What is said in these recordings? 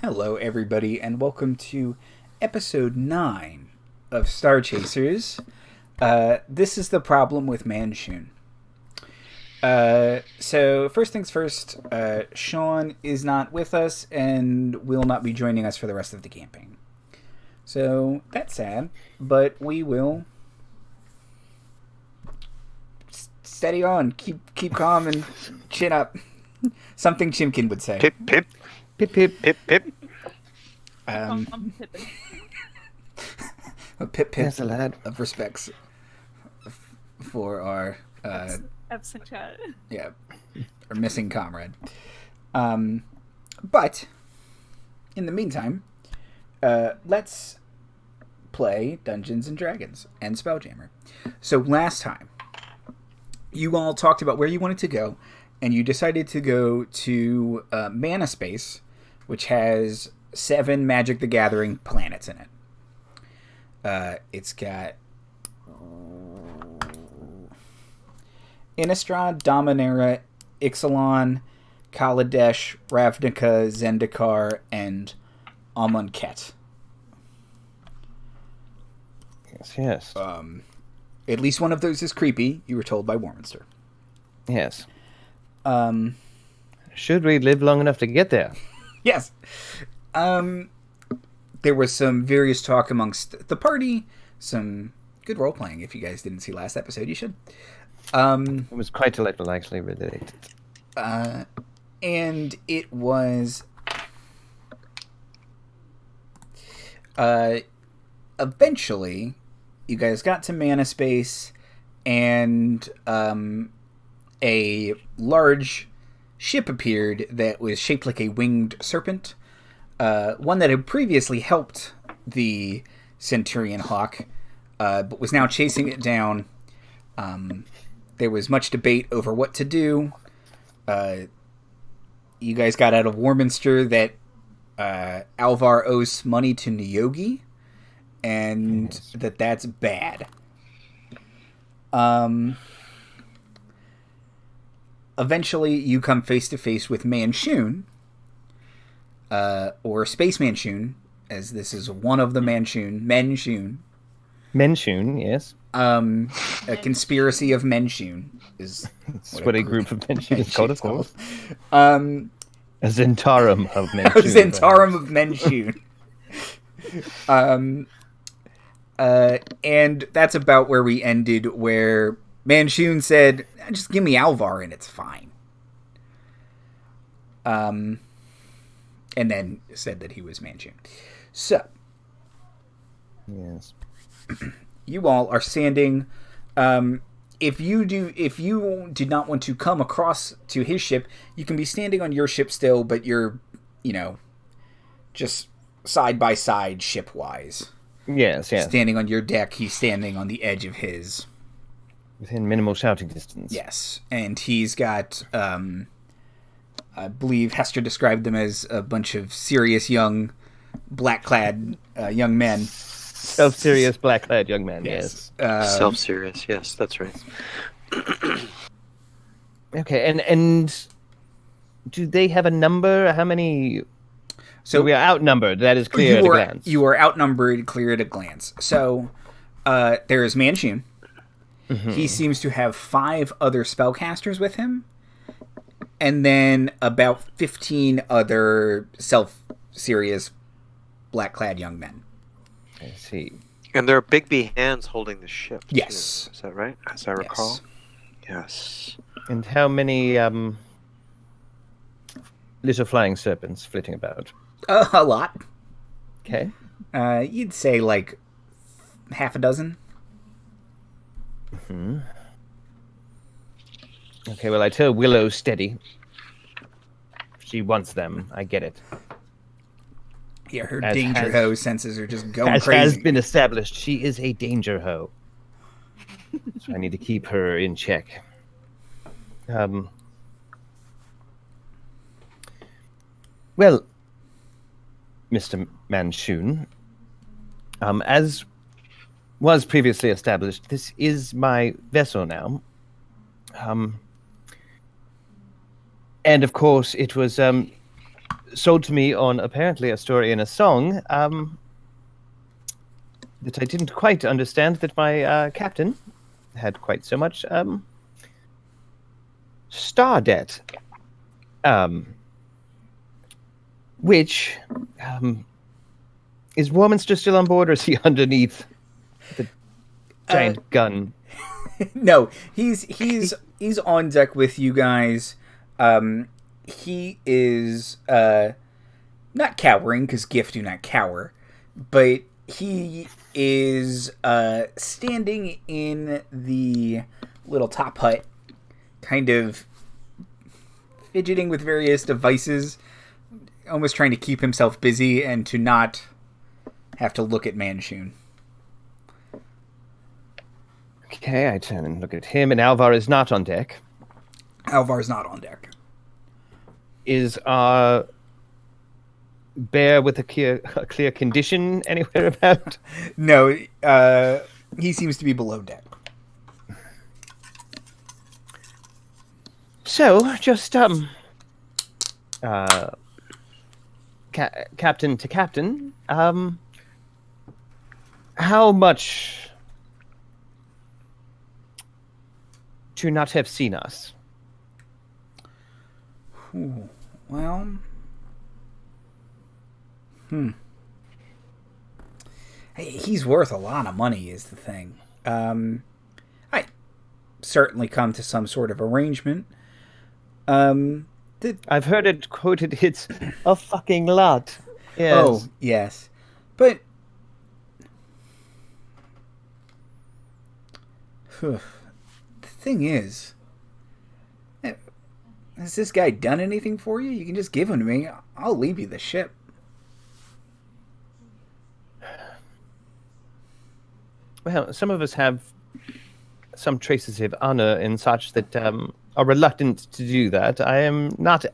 Hello, everybody, and welcome to episode 9 of Star Chasers. This is the problem with Manshoon. So, first things first, Sean is not with us and will not be joining us for the rest of the campaign. So, that's sad, but we will steady on, keep calm and chin up. Something Chimkin would say. Pip, pip. Pip, pip, pip, pip. I'm Pippin. A pip Yes, lad. of respects for our Absent chat. yeah, our missing comrade. But in the meantime, let's play Dungeons and Dragons and Spelljammer. So last time, you all talked about where you wanted to go, and you decided to go to Mana Space, which has 7 Magic the Gathering planets in it. It's got Innistrad, Dominaria, Ixalan, Kaladesh, Ravnica, Zendikar, and Amonkhet. Yes. At least one of those is creepy, you were told by Warminster. Yes. Should we live long enough to get there? Yes. There was some various talk amongst the party, some good role-playing. If you guys didn't see last episode, you should. It was quite delightful, actually, related. And it was... eventually, you guys got to Mana Space, and a large ship appeared that was shaped like a winged serpent. One that had previously helped the Centurion Hawk, but was now chasing it down. There was much debate over what to do. You guys got out of Warminster that Alvar owes money to Nyogi, and yes, that's bad. Eventually, you come face to face with Manshoon, or Space Manshoon, as this is one of the Manshoon. Manshoon, yes. A conspiracy of Manshoon is what a group of Manshoon is called, of course. A Zentarum of Manshoon. A Zentarum of Manshoon. And that's about where we ended, where Manshoon said, just give me Alvar and it's fine. And then said that he was Manshoon. So. Yes. You all are standing. If you did not want to come across to his ship, you can be standing on your ship still, but you're, just side by side ship wise. Yes, yes. Standing on your deck, he's standing on the edge of his. Within minimal shouting distance. Yes, and he's got, I believe Hester described them as a bunch of serious young, black-clad young men. Self-serious, black-clad young men, yes. Self-serious, yes, that's right. Okay, and do they have a number? How many... So we are outnumbered, that is clear at a glance. You are outnumbered, clear at a glance. So, there is Manshoon. Mm-hmm. He seems to have 5 other spellcasters with him. And then about 15 other self-serious, black-clad young men. I see. And there are Bigby hands holding the ship. Yes. Too. Is that right? As I recall? Yes. And how many little flying serpents flitting about? A lot. Okay. You'd say like half a dozen. Mm-hmm. Okay, well, I tell Willow steady. She wants them. I get it. Yeah, her danger hoe senses are just going crazy. As has been established, she is a danger hoe. So I need to keep her in check. Well, Mr. Manshoon, as was previously established, this is my vessel now. And of course, it was sold to me on apparently a story in a song that I didn't quite understand that my captain had quite so much star debt. Which is Warminster still on board, or is he underneath the giant gun? No, he's on deck with you guys. He is not cowering, because Gift do not cower, but he is standing in the little top hut, kind of fidgeting with various devices, almost trying to keep himself busy and to not have to look at Manshoon. Okay, I turn and look at him, and Alvar is not on deck. Alvar's not on deck. Is our bear with a clear condition anywhere about? No, he seems to be below deck. So, just captain to captain, how much to not have seen us? Ooh, well, he's worth a lot of money is the thing. I certainly come to some sort of arrangement. I've heard it quoted, it's a fucking lot. Yes. Oh, yes. But the thing is, has this guy done anything for you? You can just give him to me. I'll leave you the ship. Well, some of us have some traces of honor and such that are reluctant to do that. I am not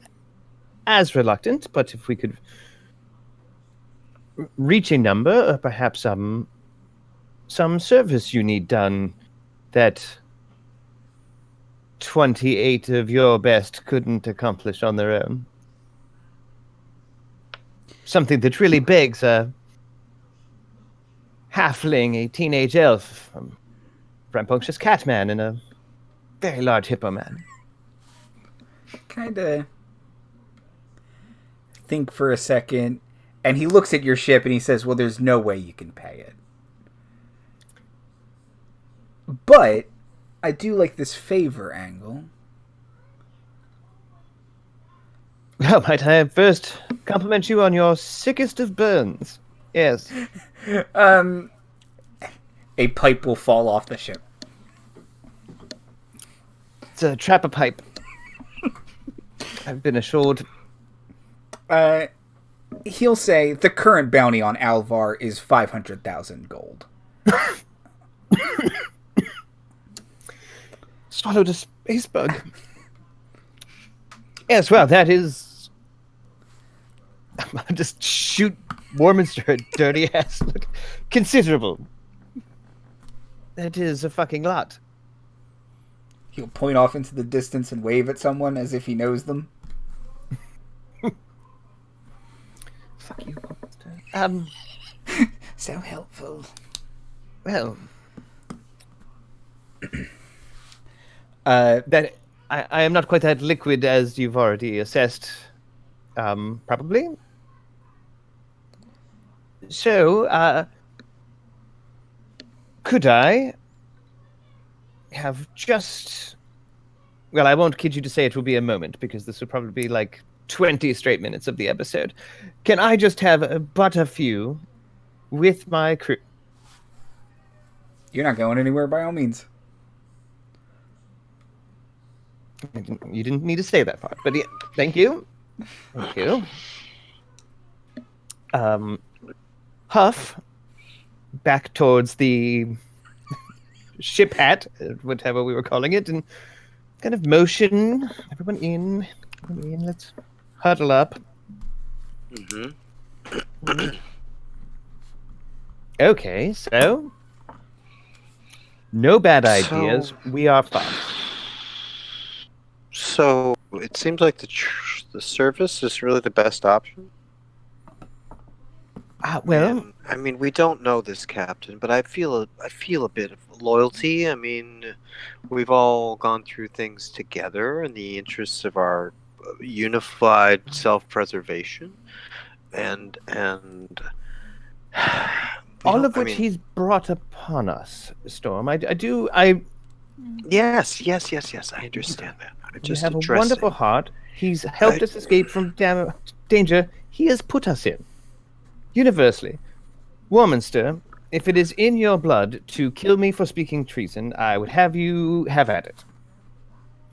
as reluctant, but if we could reach a number, or perhaps some service you need done that 28 of your best couldn't accomplish on their own. Something that really begs a halfling, a teenage elf, a rambunctious catman, and a very large hippo man. Kinda think for a second, and he looks at your ship and he says, well, there's no way you can pay it. But I do like this favor angle. Well, might I first compliment you on your sickest of burns? Yes. A pipe will fall off the ship. It's a trapper pipe. I've been assured. He'll say the current bounty on Alvar is 500,000 gold. Swallowed a space bug. Yes, well, that is... I'll just shoot Warminster a dirty ass. Look, considerable. That is a fucking lot. He'll point off into the distance and wave at someone as if he knows them. Fuck you, Warminster. So helpful. Well... that I am not quite that liquid as you've already assessed, probably. So, could I have just... Well, I won't kid you to say it will be a moment, because this will probably be like 20 straight minutes of the episode. Can I just have but a few with my crew? You're not going anywhere by all means. You didn't need to say that part, but yeah, thank you. Thank you. Huff back towards the ship hat, whatever we were calling it, and kind of motion everyone in. Let's huddle up. Mm-hmm. Okay, so no bad ideas. We are fine. So it seems like the service is really the best option. Well, And, I mean, we don't know this captain, but I feel a bit of loyalty. I mean, we've all gone through things together in the interests of our unified self-preservation, and all of which he's brought upon us, Storm. I do. Yes. I understand that. I You just have a address wonderful it. heart. He's helped us escape from danger. He has put us in. Universally. Warminster, if it is in your blood to kill me for speaking treason, I would have you have at it.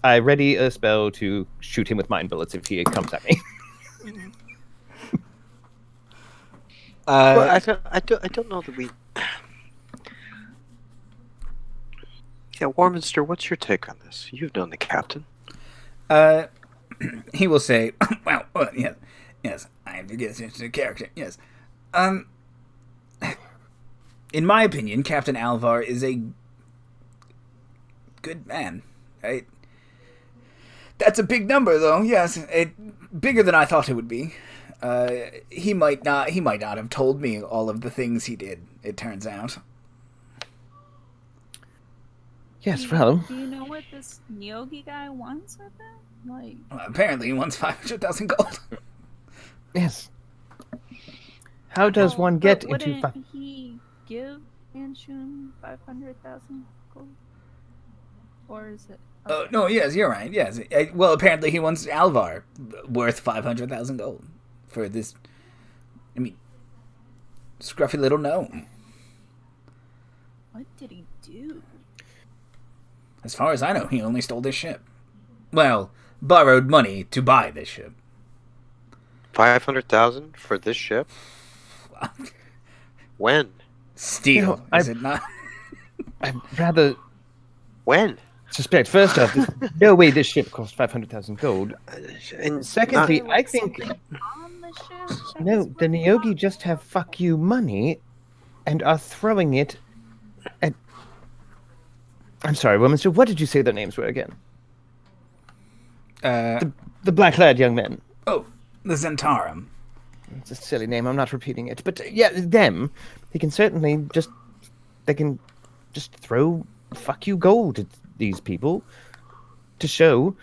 I ready a spell to shoot him with mind bullets if he comes at me. Well, I don't know that we. Yeah, Warminster, what's your take on this? You've known the captain. He will say, well, yes, I have to get into the character, yes. In my opinion, Captain Alvar is a good man. That's a big number, though, yes. Bigger than I thought it would be. He might not have told me all of the things he did, it turns out. Yes, well... Do you know what this Nyogi guy wants with it? Like... Well, apparently he wants 500,000 gold. Yes. How does one get into... Wouldn't he give Manshoon 500,000 gold? Or is it... Oh, no, yes, you're right, yes. Well, apparently he wants Alvar worth 500,000 gold for this, I mean, scruffy little gnome. What did he do? As far as I know, he only stole this ship. Well, borrowed money to buy this ship. 500,000 for this ship? When? Steal, is it not? I'd rather When? suspect, first off, there's no way this ship cost 500,000 gold. And Secondly, I think... On the ship? No, the Nyogi just have fuck you money and are throwing it at... I'm sorry, Warminster, what did you say their names were again? The black-clad young men. Oh, the Zentarum. It's a silly name, I'm not repeating it. But, yeah, them, they can certainly just... They can just throw fuck you gold at these people to show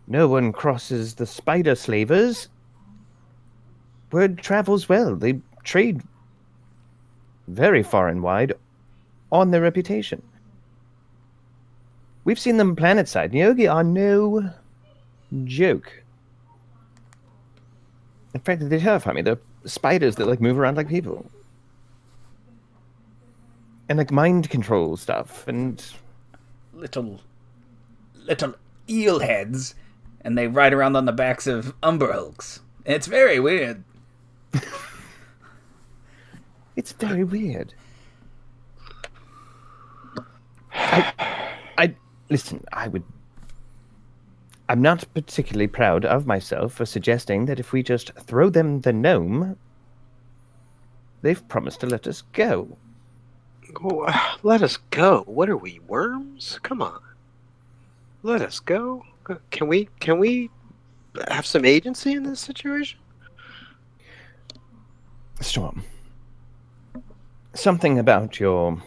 no one crosses the spider slavers. Word travels well. They trade very far and wide on their reputation. We've seen them planetside. Nyogi are no joke. In fact, they terrify me. They're spiders that move around like people. And mind control stuff and Little eel heads, and they ride around on the backs of umber hulks. It's very weird. It's very weird. Listen, I'm not particularly proud of myself for suggesting that if we just throw them the gnome, they've promised to let us go. Oh, let us go. What are we, worms? Come on. Let us go. Can we have some agency in this situation? Storm, something about your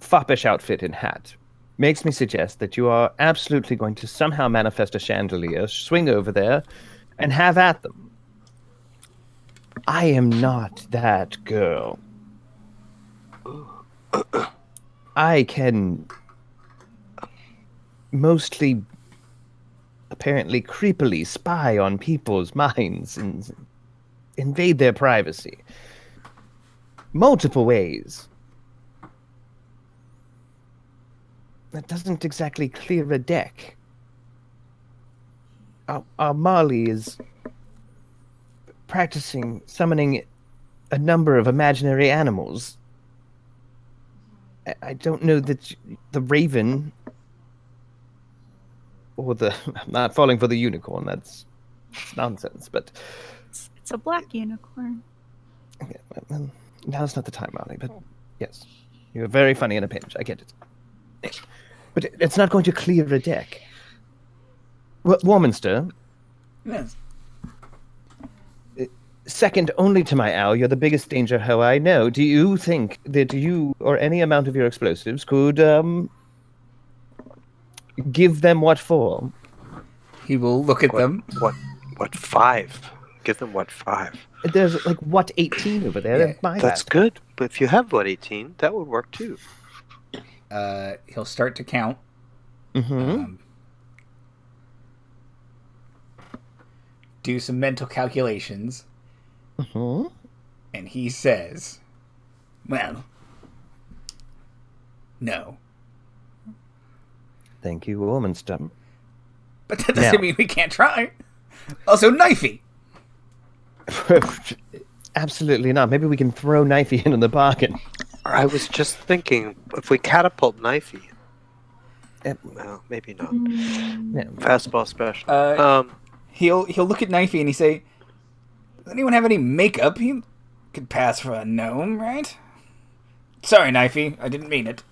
foppish outfit and hat makes me suggest that you are absolutely going to somehow manifest a chandelier, swing over there, and have at them. I am not that girl. I can mostly, apparently creepily spy on people's minds and invade their privacy. Multiple ways. That doesn't exactly clear a deck. Our Marley is practicing summoning a number of imaginary animals. I don't know that the raven or I'm not falling for the unicorn. That's nonsense. But It's a black unicorn. okay, well, now's not the time, Marley. But yes, you're very funny in a pinch. I get it. But it's not going to clear a deck. Warminster, Yes. Second only to my owl, you're the biggest danger hoe I know. Do you think that you or any amount of your explosives could give them what for? He will look at them. What 5? Give them what 5? There's like what 18 over there. Yeah, My That's last good. But if you have what 18, that would work too. He'll start to count. Mm-hmm. Do some mental calculations. Mm-hmm. And he says, well, no. Thank you, Ormonstum. But that doesn't Now. mean we can't try. Also, Knifey. Absolutely not. Maybe we can throw Knifey in on the bargain. I was just thinking, if we catapult Knifey. Yep. Well, maybe not. Yeah. Fastball special. He'll look at Knifey and he say, does anyone have any makeup? He could pass for a gnome, right? Sorry, Knifey. I didn't mean it.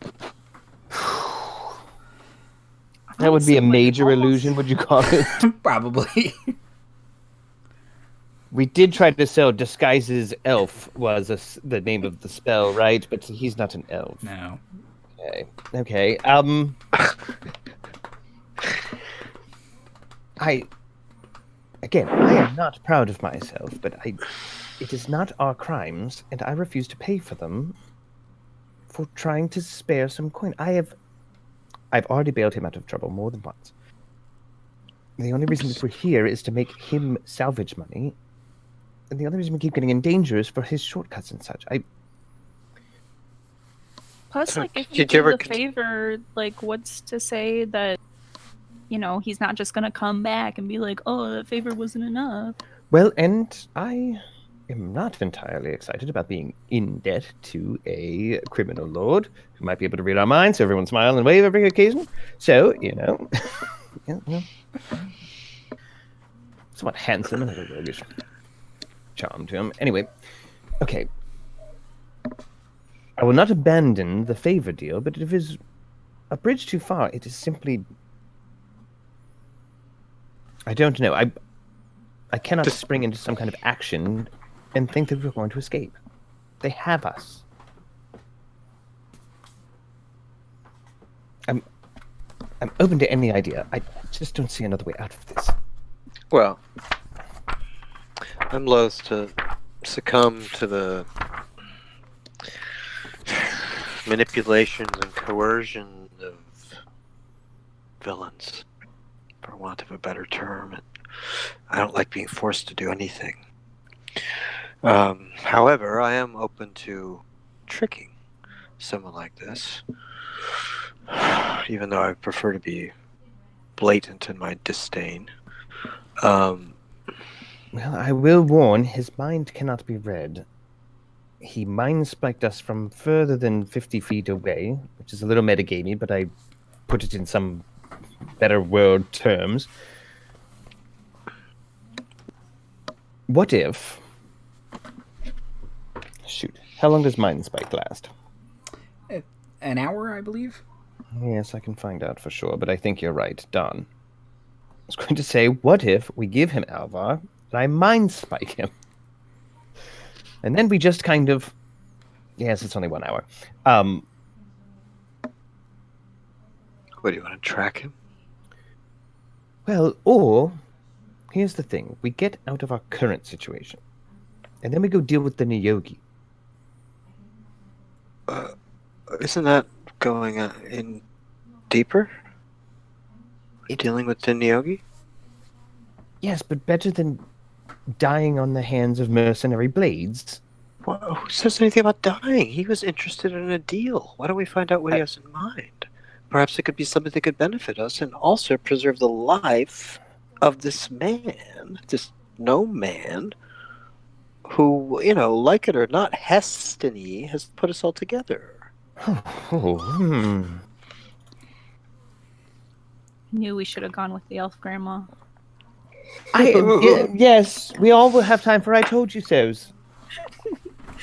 That would be a major illusion, would you call it? Probably. We did try to sell Disguises Elf was the name of the spell, right? But he's not an elf. No. Okay. I am not proud of myself, but it is not our crimes, and I refuse to pay for them for trying to spare some coin. I've already bailed him out of trouble more than once. The only reason that we're here is to make him salvage money, and the other reason we keep getting in danger is for his shortcuts and such. Plus, like, if Did you you do ever the favor, like, what's to say that, you know, he's not just gonna come back and be like, oh, that favor wasn't enough. Well, and I am not entirely excited about being in debt to a criminal lord who might be able to read our minds, so everyone smile and wave every occasion. So, you know, somewhat handsome and has a roguish charm to him. Anyway, okay. I will not abandon the favor deal, but if it is a bridge too far, it is simply... I don't know. I cannot spring into some kind of action and think that we're going to escape. They have us. I'm open to any idea. I just don't see another way out of this. Well, I'm loath to succumb to the manipulations and coercion of villains, for want of a better term. And I don't like being forced to do anything. However, I am open to tricking someone like this, even though I prefer to be blatant in my disdain. Well, I will warn, his mind cannot be read. He mind-spiked us from further than 50 feet away, which is a little metagamey, but I put it in some better world terms. What if... Shoot, how long does mind-spike last? An hour, I believe. Yes, I can find out for sure, but I think you're right. Done. I was going to say, what if we give him Alvar, and I mind-spike him? And then we just kind of... Yes, it's only 1 hour. What, do you want to track him? Well, or... Here's the thing. We get out of our current situation. And then we go deal with the Niyogi. Isn't that going in deeper? Dealing with the Niyogi? Yes, but better than dying on the hands of mercenary blades. Well, who says anything about dying? He was interested in a deal. Why don't we find out what he has in mind? Perhaps it could be something that could benefit us and also preserve the life of this man, this gnome man, who, you know, like it or not, Hestony has put us all together. Knew we should have gone with the elf grandma. Yes, we all will have time for I told you so's.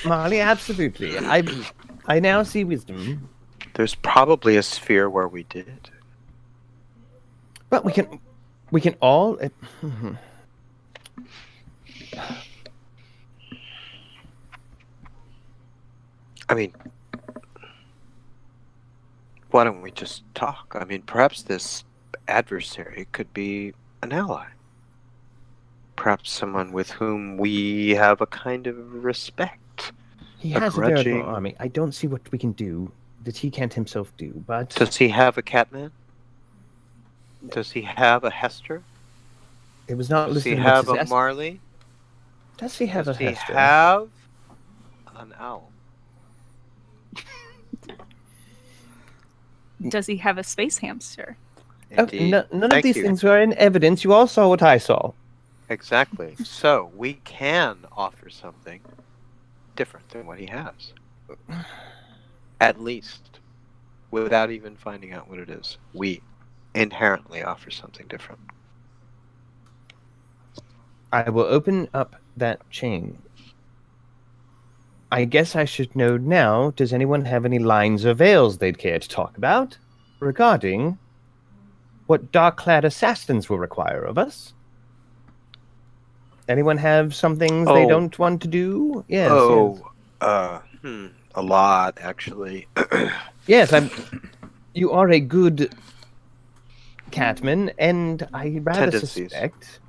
Marley, absolutely. I now see wisdom. There's probably a sphere where we did. But we can all... I mean, why don't we just talk? I mean, perhaps this adversary could be an ally. Perhaps someone with whom we have a kind of respect. He has a veritable army. I don't see what we can do that he can't himself do, but... Does he have a Catman? Does he have a Hester? It was not Does listed he in have the a Marley? Does he have Does a he Hester? have an owl? Does he have a space hamster? Indeed. None of Thank these you. things are in evidence. You all saw what I saw. Exactly. So we can offer something different than what he has. At least, without even finding out what it is, we inherently offer something different. I will open up that chain. I guess I should know now, does anyone have any lines or veils they'd care to talk about regarding what dark-clad assassins will require of us? Anyone have some things they don't want to do? Yes. A lot, actually. Yes, you are a good catman, and I rather Tendencies. suspect...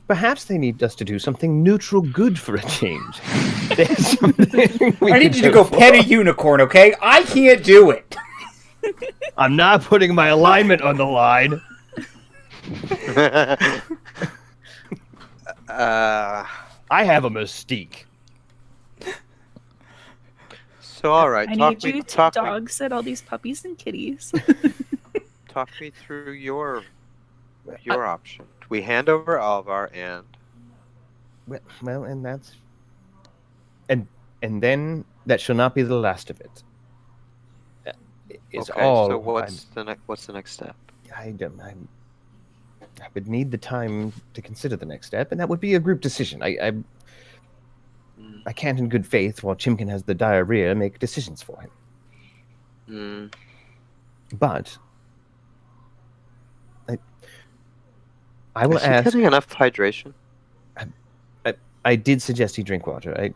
perhaps they need us to do something neutral good for a change. There's something we I need could you to go go pet a unicorn, okay? I can't do it. I'm not putting my alignment on the line. I have a mystique. So, all right. I need you to dog sit all these puppies and kitties. Talk me through your option. We hand over Alvar and... Well, and that's... And then that shall not be the last of it. It's okay, all... so what's the next step? I would need the time to consider the next step, and that would be a group decision. I can't in good faith, while Chimkin has the diarrhea, make decisions for him. But... I will Is he ask... getting enough hydration? I did suggest he drink water.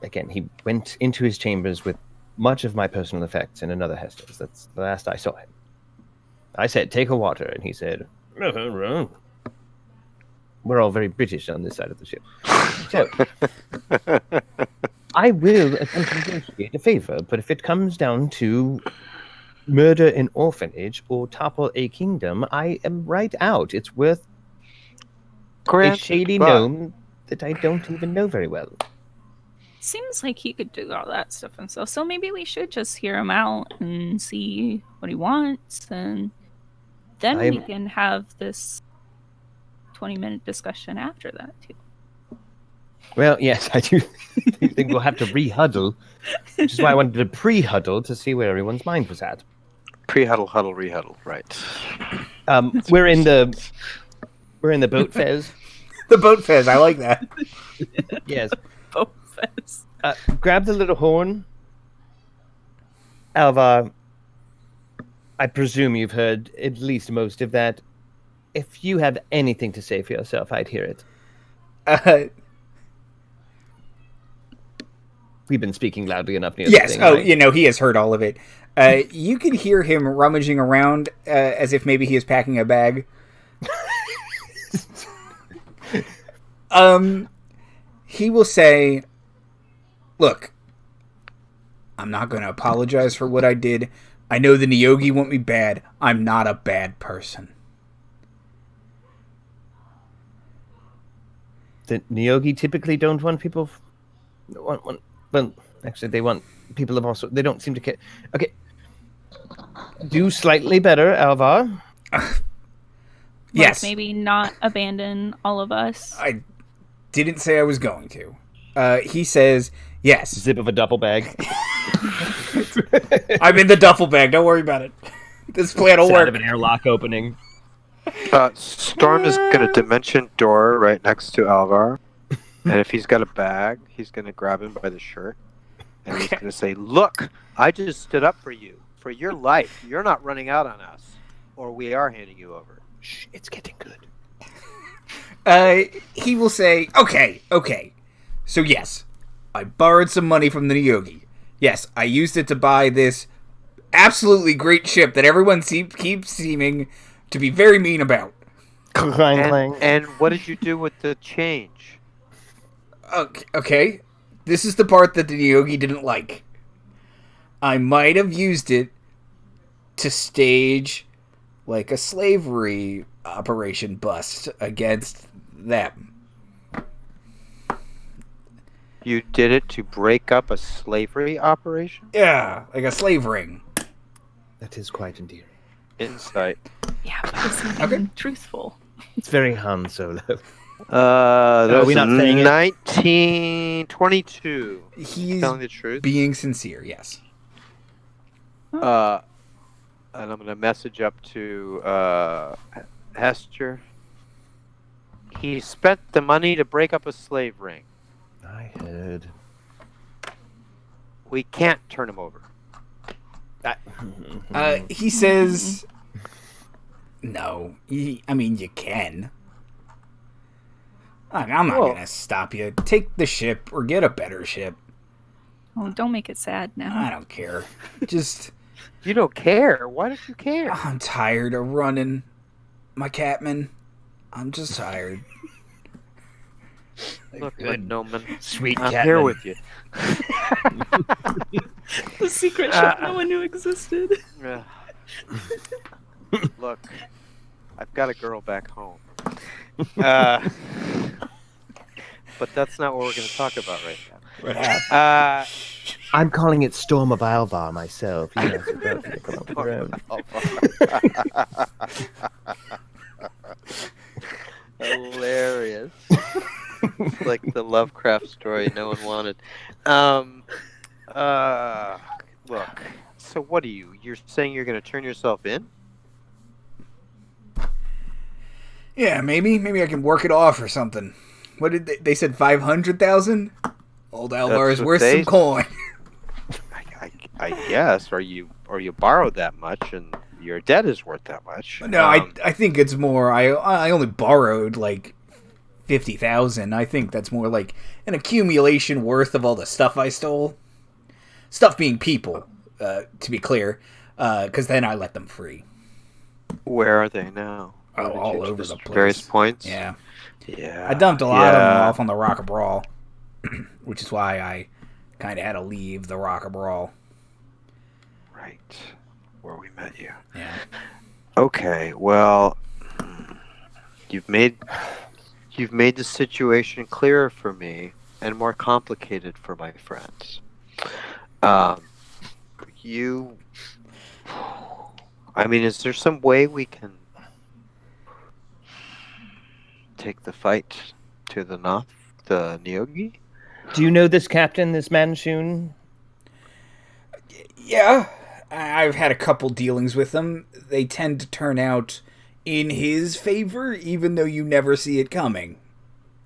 Again, he went into his chambers with much of my personal effects in another Hester's. That's the last I saw him. I said, take a water, and he said, we're all very British on this side of the ship. So, I will attempt to negotiate a favor, but if it comes down to murder an orphanage or topple a kingdom, I am right out. It's worth a shady gnome that I don't even know very well. Seems like he could do all that stuff himself, so maybe we should just hear him out and see what he wants, and then we can have this 20-minute discussion after that, too. Well, yes, I do think we'll have to re-huddle, which is why I wanted to pre-huddle to see where everyone's mind was at. Pre-huddle, huddle, re-huddle, right. We're in the boat fez. The boat fez, I like that. Yes. Boat fez. Grab the little horn. Alvar, I presume you've heard at least most of that. If you have anything to say for yourself, I'd hear it. We've been speaking loudly enough near yes, the thing, right? he has heard all of it. You can hear him rummaging around as if maybe he is packing a bag. He will say, look, I'm not going to apologize for what I did. I know the Neogi want me bad. I'm not a bad person. The Neogi typically don't want people... Well, actually, they want people of all sorts. They don't seem to care. Okay. Do slightly better, Alvar. Yes. Maybe not abandon all of us. I didn't say I was going to. He says, yes. Zip of a duffel bag. I'm in the duffel bag. Don't worry about it. This plan will work. Of an airlock opening. Storm is going to dimension door right next to Alvar. And if he's got a bag, he's going to grab him by the shirt. And he's going to say, look, I just stood up for you. For your life. You're not running out on us. Or we are handing you over. Shh, it's getting good. He will say, okay. So yes, I borrowed some money from the Nyogi. Yes, I used it to buy this absolutely great ship that everyone keeps seeming to be very mean about. Clang, clang. And what did you do with the change? Okay. This is the part that the Nyogi didn't like. I might have used it to stage like a slavery operation bust against them. You did it to break up a slavery operation? Yeah, like a slave ring. That is quite endearing. Insight. Yeah, but it's Okay. truthful. It's very Han Solo. That's we're not saying it. 1922. He's Telling the truth. being sincere, yes. And I'm gonna message up to Hester. He spent the money to break up a slave ring. I heard. We can't turn him over. He says, no. You can. I'm not going to stop you. Take the ship or get a better ship. Oh, don't make it sad now. I don't care. Just... You don't care? Why don't you care? I'm tired of running my Catman. I'm just tired. Look, Noman, Sweet I'm Catman. here with you. The secret ship no one knew existed. Look, I've got a girl back home. But that's not what we're going to talk about right now. What happened? I'm calling it Storm of Alvar myself. You guys have got to come up with your own. Hilarious. Like the Lovecraft story no one wanted. Look. So what are you? You're saying you're going to turn yourself in? Yeah, maybe I can work it off or something. What did they said? 500,000. Old Alvar is worth some coin. I guess. Or you borrowed that much, and your debt is worth that much. No, I think it's more. I only borrowed like 50,000. I think that's more like an accumulation worth of all the stuff I stole. Stuff being people, to be clear, because then I let them free. Where are they now? All over the place. Various points? Yeah. Yeah. I dumped a lot of them off on the Rock of Brawl, which is why I kind of had to leave the Rock of Brawl. Right. Where we met you. Yeah. Okay, well, you've made the situation clearer for me and more complicated for my friends. Is there some way we can take the fight to the north, the Nyogi? Do you know this captain, this Manshoon? Yeah, I've had a couple dealings with them. They tend to turn out in his favor, even though you never see it coming.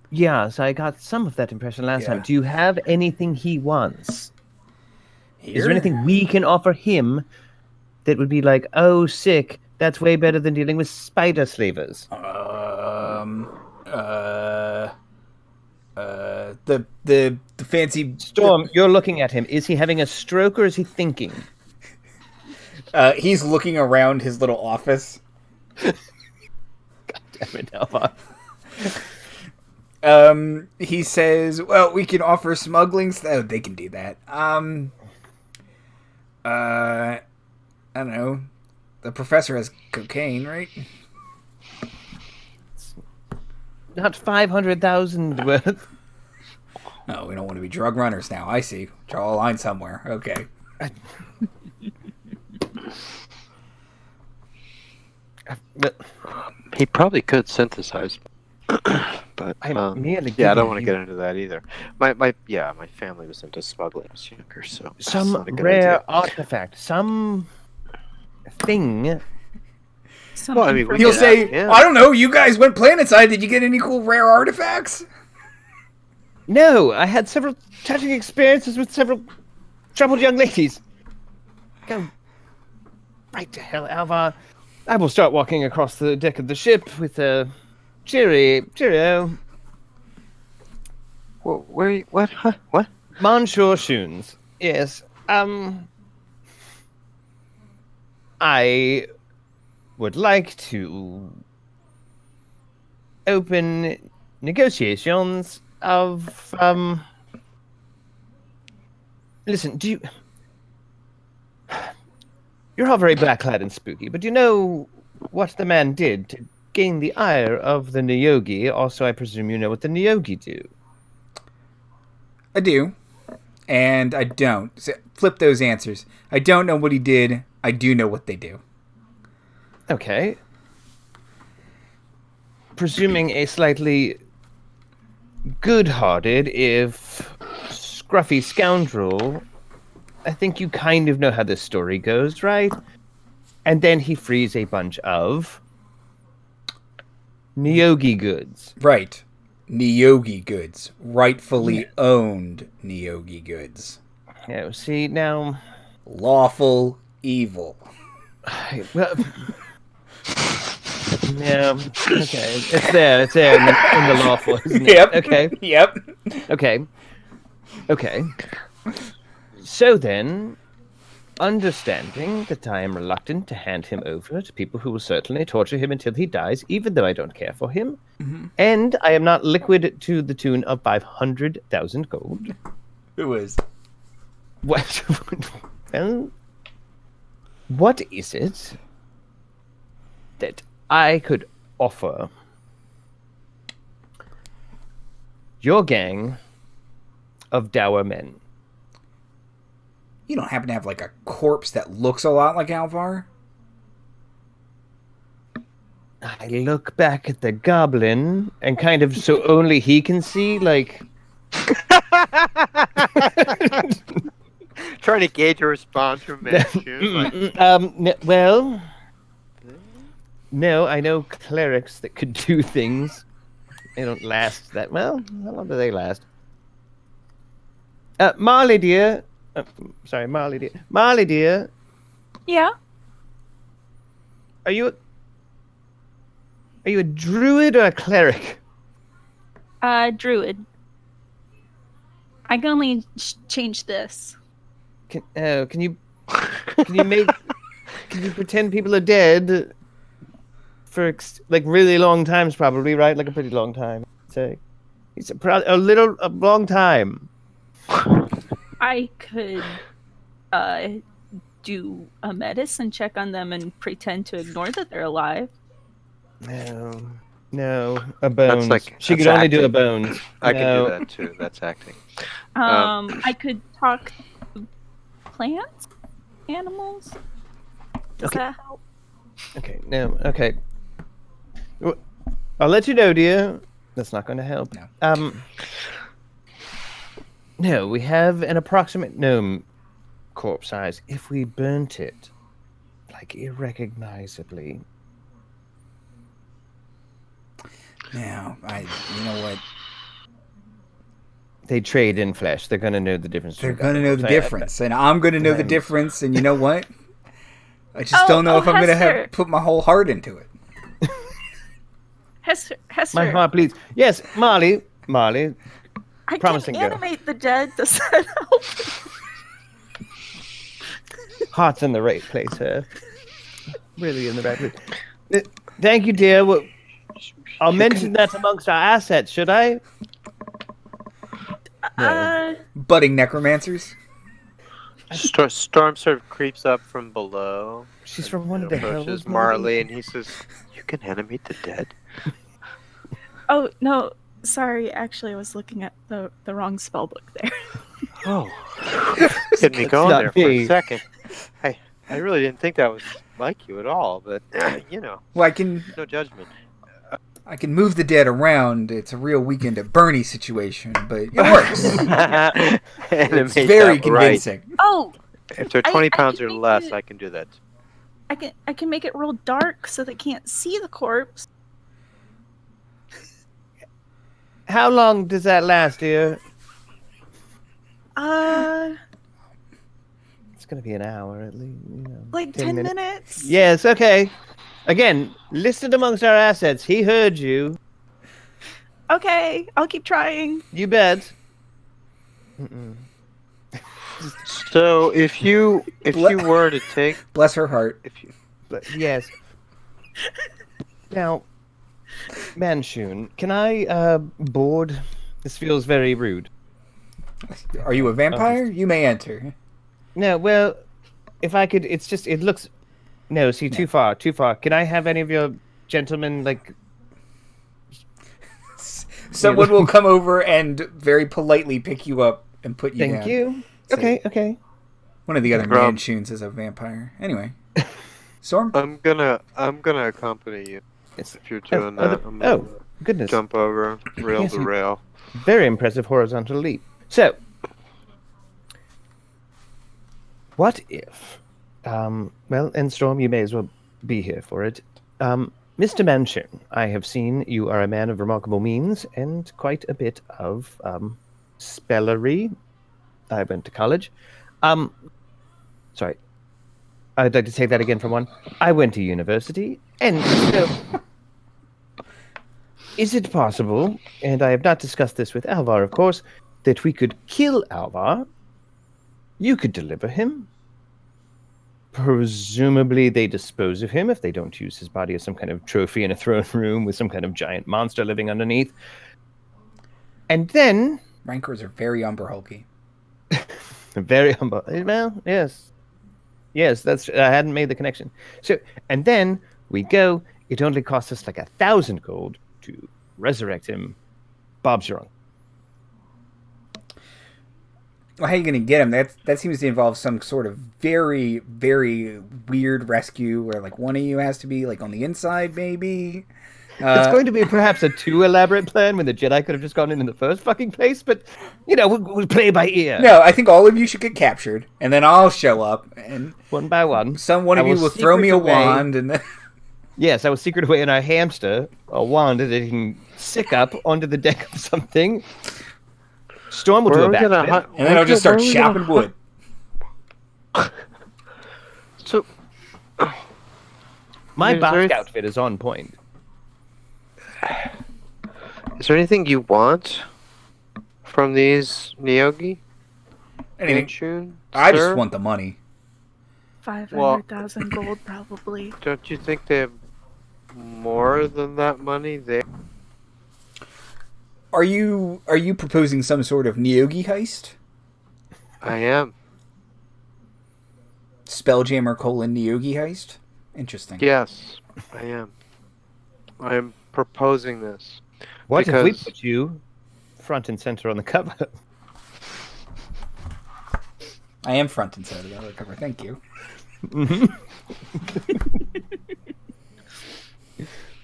Yes, I got some of that impression last time. Do you have anything he wants? Here? Is there anything we can offer him that would be like, oh, sick, that's way better than dealing with spider slavers? The fancy... Storm, you're looking at him. Is he having a stroke or is he thinking? He's looking around his little office. God damn it, Alva. He says, well, we can offer smuggling. Oh, they can do that. I don't know. The professor has cocaine, right? Not 500,000 worth. No, we don't want to be drug runners now. I see. Draw a line somewhere. Okay. He probably could synthesize, but I don't want to get into that either. My family was into smuggling when I was younger, so some rare artifact, some thing. He'll say, I don't know, you guys went planetside, did you get any cool rare artifacts? No, I had several touching experiences with several troubled young ladies. Go right to hell, Alvar. I will start walking across the deck of the ship with Cheerio. Well, what? Huh? What? Manshoons. Yes. I would like to open negotiations of Listen, you're all very black-clad and spooky, but do you know what the man did to gain the ire of the Niyogi? Also, I presume you know what the Niyogi do. I do. And I don't. So flip those answers. I don't know what he did. I do know what they do. Okay. Presuming a slightly good-hearted, if scruffy scoundrel, I think you kind of know how this story goes, right? And then he frees a bunch of Niyogi goods. Right. Niyogi goods. Rightfully owned Niyogi goods. Yeah, see, now... Lawful evil. Well... Yeah, okay. It's there in the lawful, isn't it? Yep. Okay. Yep. Okay. So then, understanding that I am reluctant to hand him over to people who will certainly torture him until he dies, even though I don't care for him, and I am not liquid to the tune of 500,000 gold. Who is? What? Well, what is it that I could offer your gang of dour men? You don't happen to have like a corpse that looks a lot like Alvar? I look back at the goblin and kind of so only he can see, like... Trying to gauge a response from Manshoon. Well... No, I know clerics that could do things. They don't last that well. How long do they last? Marley dear. Sorry, Marley dear. Marley dear. Yeah. Are you a druid or a cleric? Druid. I can only change this. Can you pretend people are dead? For like really long times, probably, right? Like a pretty long time. Say, it's a long time. I could do a medicine check on them and pretend to ignore that they're alive. No, a bones. She could that's only do a acting. bones. I can do that too. That's acting. I could talk to plants, animals. Does that help? Okay, no, okay. I'll let you know, dear. That's not going to help. No. No, we have an approximate gnome corpse size. If we burnt it, like irrecognizably. No, you know what? They trade in flesh. They're going to know the difference. They're going to know the difference, and I'm going to know the difference, and you know what? I just don't know if I'm going to have put my whole heart into it. Hester. My heart bleeds. Yes, Marley. I Promising can girl. animate the dead. Does that help? Heart's in the right place, her. Really in the right place. Thank you, dear. Well, I'll mention that amongst our assets, should I? Budding necromancers. Storm sort of creeps up from below. She's from one of the approaches hills. Marley, and he says, "You can animate the dead." Oh no, sorry. Actually, I was looking at the wrong spell book there. Oh, get me going there for a second. I really didn't think that was like you at all, but you know. Well, I can No judgment. move the dead around. It's a real Weekend at Bernie situation, but it works. It's very convincing. Right. Oh, If they're 20 I pounds can or make less, it- I can do that. I can make it real dark so they can't see the corpse. How long does that last, dear? It's going to be an hour at least. Like 10 minutes. Yes, okay. Again, listed amongst our assets. He heard you. Okay, I'll keep trying. You bet. So if you were to take, Bless her heart. if you, But yes. Now, Manshoon, can I board? This feels very rude. Are you a vampire? You may enter. No, well, if I could, it's just, it looks, no, see, too far. Can I have any of your gentlemen, like... Someone will come over and very politely pick you up and put you down. Thank you. Say, Okay. One of the other Rob. Manshoons is a vampire. Anyway. Storm? I'm gonna accompany you Yes. if you're doing that. I'm gonna Goodness. jump over rail Yes, to you- rail. Very impressive horizontal leap. So, what if, well, and Storm, you may as well be here for it. Mr. Manshoon, I have seen you are a man of remarkable means and quite a bit of spellery. I went to college. Sorry. I'd like to take that again from one. I went to university, and so... Is it possible, and I have not discussed this with Alvar, of course, that we could kill Alvar? You could deliver him. Presumably they dispose of him if they don't use his body as some kind of trophy in a throne room with some kind of giant monster living underneath. And then... Rancors are very umber hulky. Very humble. Well, yes. Yes, that's... I hadn't made the connection. So, and then we go. It only costs us like 1,000 gold to resurrect him. Bob's your uncle. Well, how are you going to get him? That seems to involve some sort of very, very weird rescue where, like, one of you has to be, like, on the inside, maybe. It's going to be perhaps a too elaborate plan when the Jedi could have just gone in the first fucking place, but, you know, we'll play by ear. No, I think all of you should get captured, and then I'll show up, and One by one. one of you will throw me a wand, and then... Yes, I will secret away in our hamster, a wand that it can sick up onto the deck of something. Storm will do a backflip. And then I'll just start chopping wood. So, My Is there Bach outfit is on point. is there anything you want from these Nyogi? Anything. Manshoon, I sir? just want the money. 500,000 gold, probably. Don't you think they have more than that money? They Are you proposing some sort of Nyogi heist? I am. Spelljammer : Nyogi heist? Interesting. Yes, I am. I am proposing this. What if we Because- put you front and center on the cover? I am front and center of the cover. Thank you.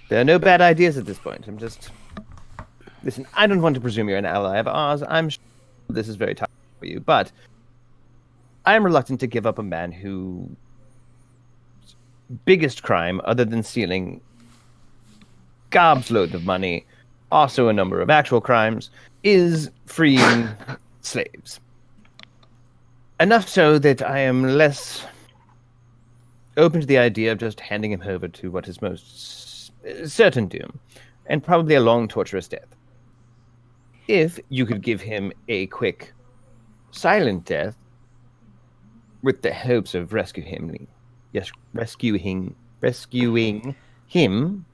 There are no bad ideas at this point. I'm just... Listen, I don't want to presume you're an ally of ours. I'm sure this is very tough for you, but I am reluctant to give up a man whose biggest crime, other than stealing gobs loads of money, also a number of actual crimes, is freeing slaves. Enough so that I am less open to the idea of just handing him over to what is most certain doom, and probably a long, torturous death. If you could give him a quick, silent death, with the hopes of rescuing him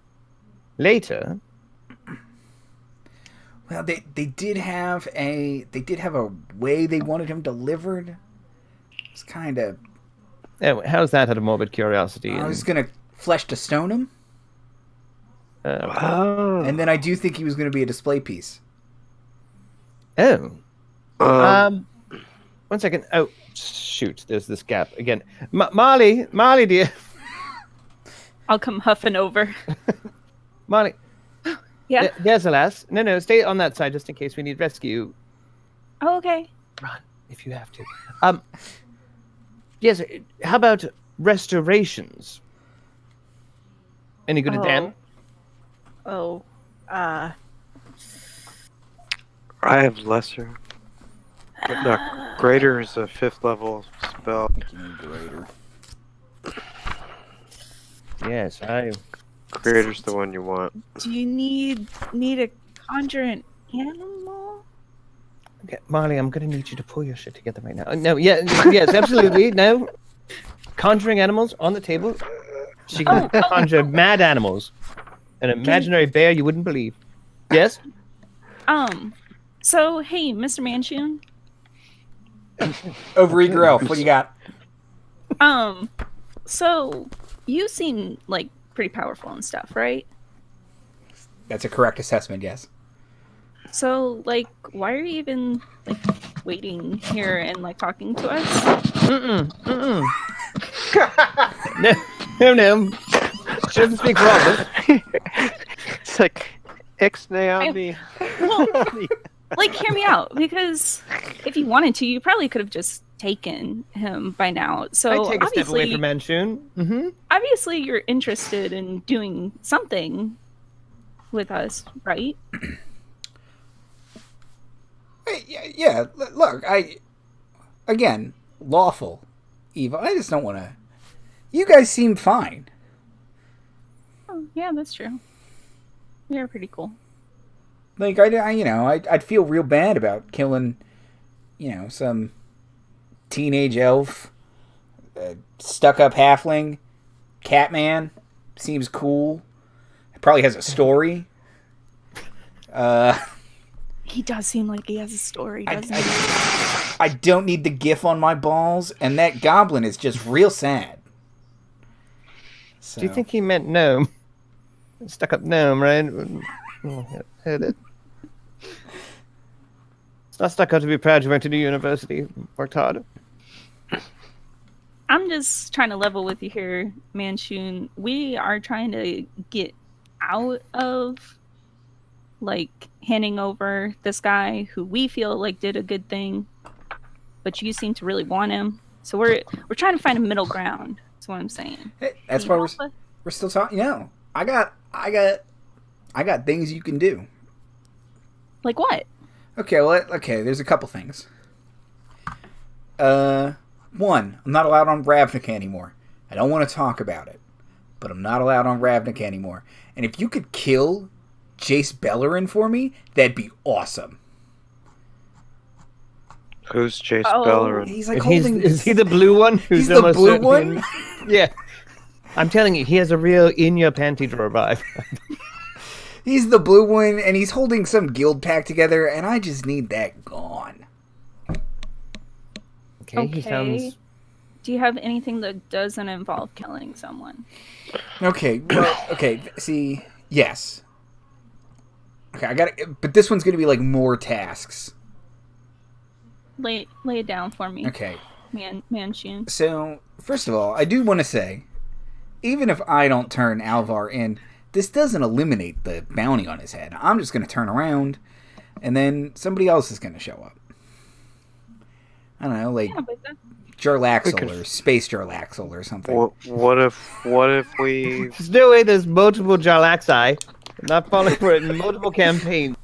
later. Well, they did have a way they wanted him delivered. It's kind of... Oh, how's that out of morbid curiosity? I was going to flesh to stone him, Oh. and then I do think he was going to be a display piece. Oh. Um, One second. Oh, shoot. There's this gap again. Marley, dear. I'll come huffing over. Marley. Yeah. There's a lass. No, stay on that side just in case we need rescue. Oh, okay. Run if you have to. Yes. How about restorations? Any good at Dan? Oh. I have lesser. But no, greater is a 5th level spell. Yes, Greater's the one you want. Do you need a conjure an animal? Okay, Marley, I'm going to need you to pull your shit together right now. No, yes, absolutely. No. Conjuring animals on the table. She can conjure mad animals. An imaginary bear you wouldn't believe. Yes? So, hey, Mr. Manshoon. Overeager elf, what do you got? So you seem like pretty powerful and stuff, right? That's a correct assessment, yes. So, like, why are you even, like, waiting here and, like, talking to us? No. She doesn't speak for all of us. It's like, ixnay on me. Well, like, hear me out, because if you wanted to, you probably could have just taken him by now. So I take a step away from Manshoon. Mm-hmm. Obviously, you're interested in doing something with us, right? Yeah, look, again, lawful evil. I just don't want to. You guys seem fine. Oh, yeah, that's true. You're pretty cool. Like, I'd feel real bad about killing, some teenage elf, stuck-up halfling, Catman. Seems cool. Probably has a story. He does seem like he has a story, doesn't he? I don't need the gif on my balls, and that goblin is just real sad. So. Do you think he meant gnome? Stuck up gnome, right? Heard it. It's not stuck up to be proud you went to the university. Worked hard. I'm just trying to level with you here, Manshoon. We are trying to get out of, like, handing over this guy who we feel like did a good thing, but you seem to really want him. So we're trying to find a middle ground. That's what I'm saying. Hey, that's why we're still talking. I got things you can do. Like what? Okay, there's a couple things. One, I'm not allowed on Ravnica anymore. I don't want to talk about it, but I'm not allowed on Ravnica anymore. And if you could kill Jace Bellerin for me, that'd be awesome. Who's Jace Bellerin? He's like holding. Is he the blue one? He's the blue one. Yeah, I'm telling you, he has a real in your panty drawer vibe. He's the blue one, and he's holding some guild pack together, and I just need that gone. Okay, he sounds. Do you have anything that doesn't involve killing someone? Okay, see, yes. Okay, but this one's gonna be like more tasks. Lay it down for me. Okay. Manshoon. So, first of all, I do want to say, even if I don't turn Alvar in, this doesn't eliminate the bounty on his head. I'm just going to turn around, and then somebody else is going to show up. I don't know, like Jarlaxle or Space Jarlaxle or something. What if we... There's no way there's multiple Jarlaxi. I'm not falling for it in multiple campaigns.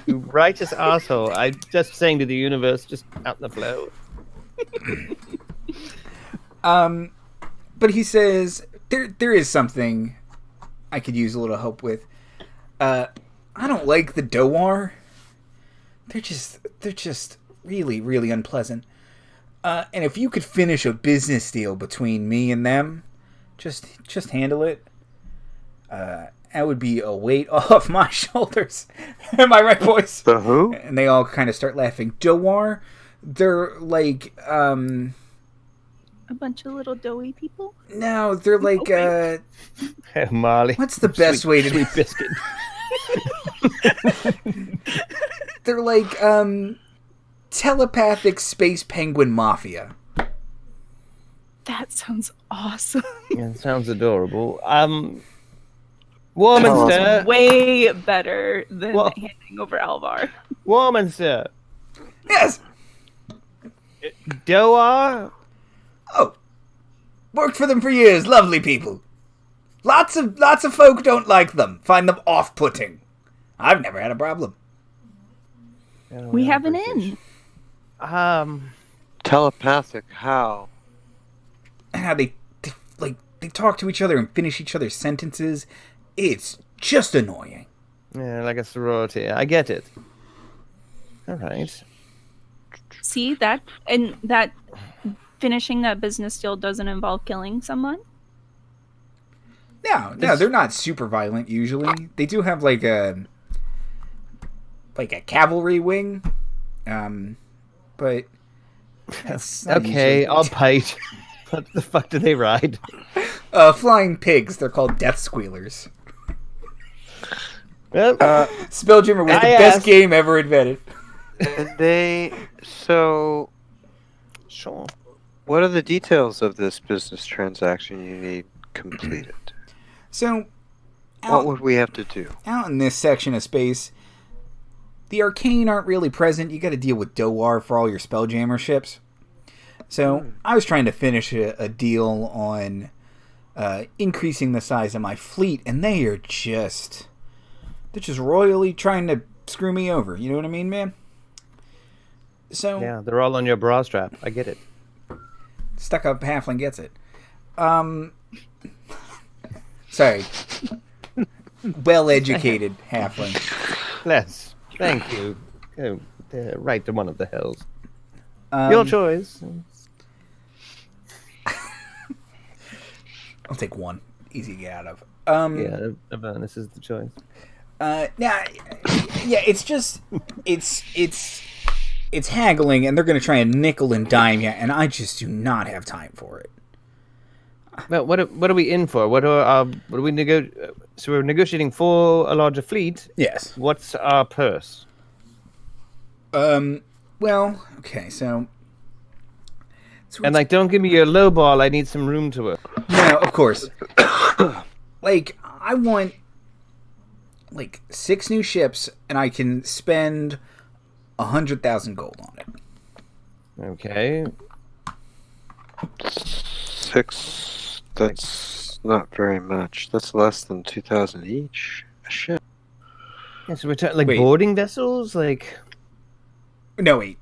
You righteous asshole. I'm just saying to the universe, just out in the flow. But he says there is something I could use a little help with. I don't like the Doar. They're just really, really unpleasant. And if you could finish a business deal between me and them, just handle it. That would be a weight off my shoulders. Am I right, boys? The who? And they all kind of start laughing. Doar, they're like, a bunch of little doughy people? No, they're like, Hey, Marley. What's the best way to... Sweet biscuit. They're like, telepathic space penguin mafia. That sounds awesome. Yeah, it sounds adorable. Warminster. Way better than handing over Alvar. Warminster. Yes. Doar. Oh, worked for them for years. Lovely people. Lots of folk don't like them. Find them off-putting. I've never had a problem. We have an in. Telepathic? How? And how they talk to each other and finish each other's sentences. It's just annoying. Yeah, like a sorority. I get it. All right. See that, and that finishing that business deal doesn't involve killing someone. No, they're not super violent usually. They do have like a cavalry wing, but that's not Okay, usually... I'll bite. What the fuck do they ride? Flying pigs. They're called death squealers. Well, Spelljammer was the best game ever invented. And so sure. what are the details of this business transaction you need completed? So, What would we have to do? out in this section of space, the arcane aren't really present. You got to deal with Doar for all your Spelljammer ships. So I was trying to finish a deal on increasing the size of my fleet, and they're just royally trying to screw me over. You know what I mean, man? So Yeah, they're all on your bra strap. I get it. stuck up halfling gets it. Sorry. Well-educated halfling. Bless. Thank you. Go right to one of the hills. Your choice. I'll take one. Easy to get out of. Yeah, this is the choice. Yeah, it's just it's haggling, and they're going to try and nickel and dime you, and I just do not have time for it. Well, what are we in for? What are we So we're negotiating for a larger fleet. Yes. What's our purse? Well, okay, so And don't give me your low ball. I need some room to work. no, of course. Like, I want 6 new ships, and I can spend 100,000 gold on it. Okay. 6. That's not very much. That's less than 2,000 each. Shit. Yeah, so we're like Wait. boarding vessels, like. No, wait.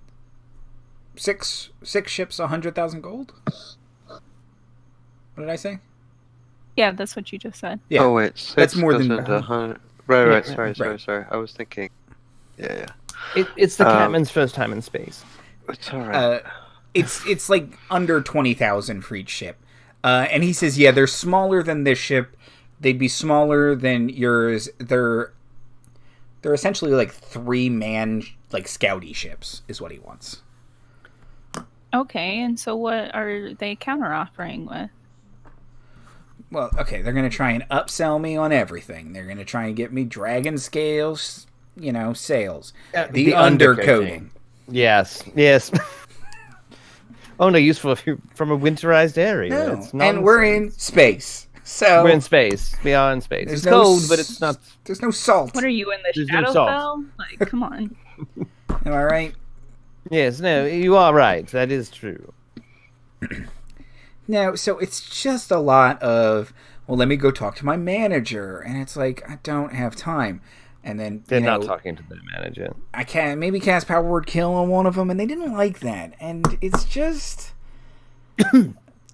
6 ships, 100,000 gold. What did I say? Yeah, that's what you just said. Yeah. Oh wait, 6 That's more than- 100. Right. Right. Sorry. I was thinking. Yeah. It's the Catman's first time in space. It's all right. It's like under 20,000 for each ship. And he says, yeah, they're smaller than this ship. They'd be smaller than yours. They're essentially like 3-man like scouty ships is what he wants. Okay, and so what are they counter-offering with? Well, okay, they're going to try and upsell me on everything. They're going to try and get me dragon scales, sales. The undercoating. Yes. Only useful if you're from a winterized area. No, It's and we're in space. So We're in space. We are in space. there's It's no cold, but it's not. There's no salt. What are you in the There's no salt. Shadowfell? Like, come on. Am I right? Yes, no, you are right. That is true. No, so it's just a lot of, well, let me go talk to my manager. And it's like, I don't have time. And then, They're not talking to the manager. I can maybe cast Power Word Kill on one of them, and they didn't like that. And it's just,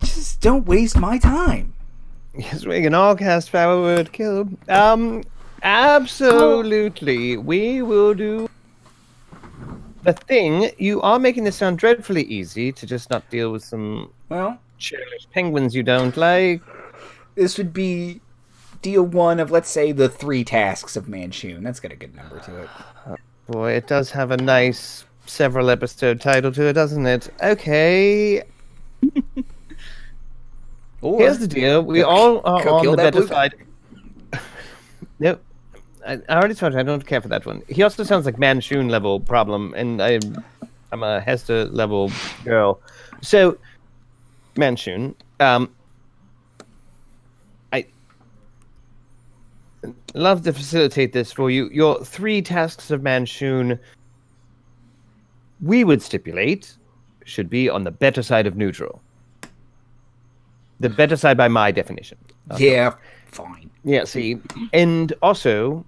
just don't waste my time. Yes, we can all cast Power Word Kill. Absolutely. We will do. The thing, you are making this sound dreadfully easy to just not deal with some Well, churlish penguins you don't like. this would be deal 1 of, let's say, the 3 tasks of Manshoon. That's got a good number to it. Boy, it does have a nice several episode title to it, doesn't it? Okay. Or, Here's the deal. We all are Go on kill the that better blue guy. side. Nope. I already told you I don't care for that one. He also sounds like Manshoon level problem, and I'm a Hester level girl. So, Manshoon, I love to facilitate this for you. Your 3 tasks of Manshoon, we would stipulate, should be on the better side of neutral. The better side by my definition. Yeah, fine. Yeah, see. And also,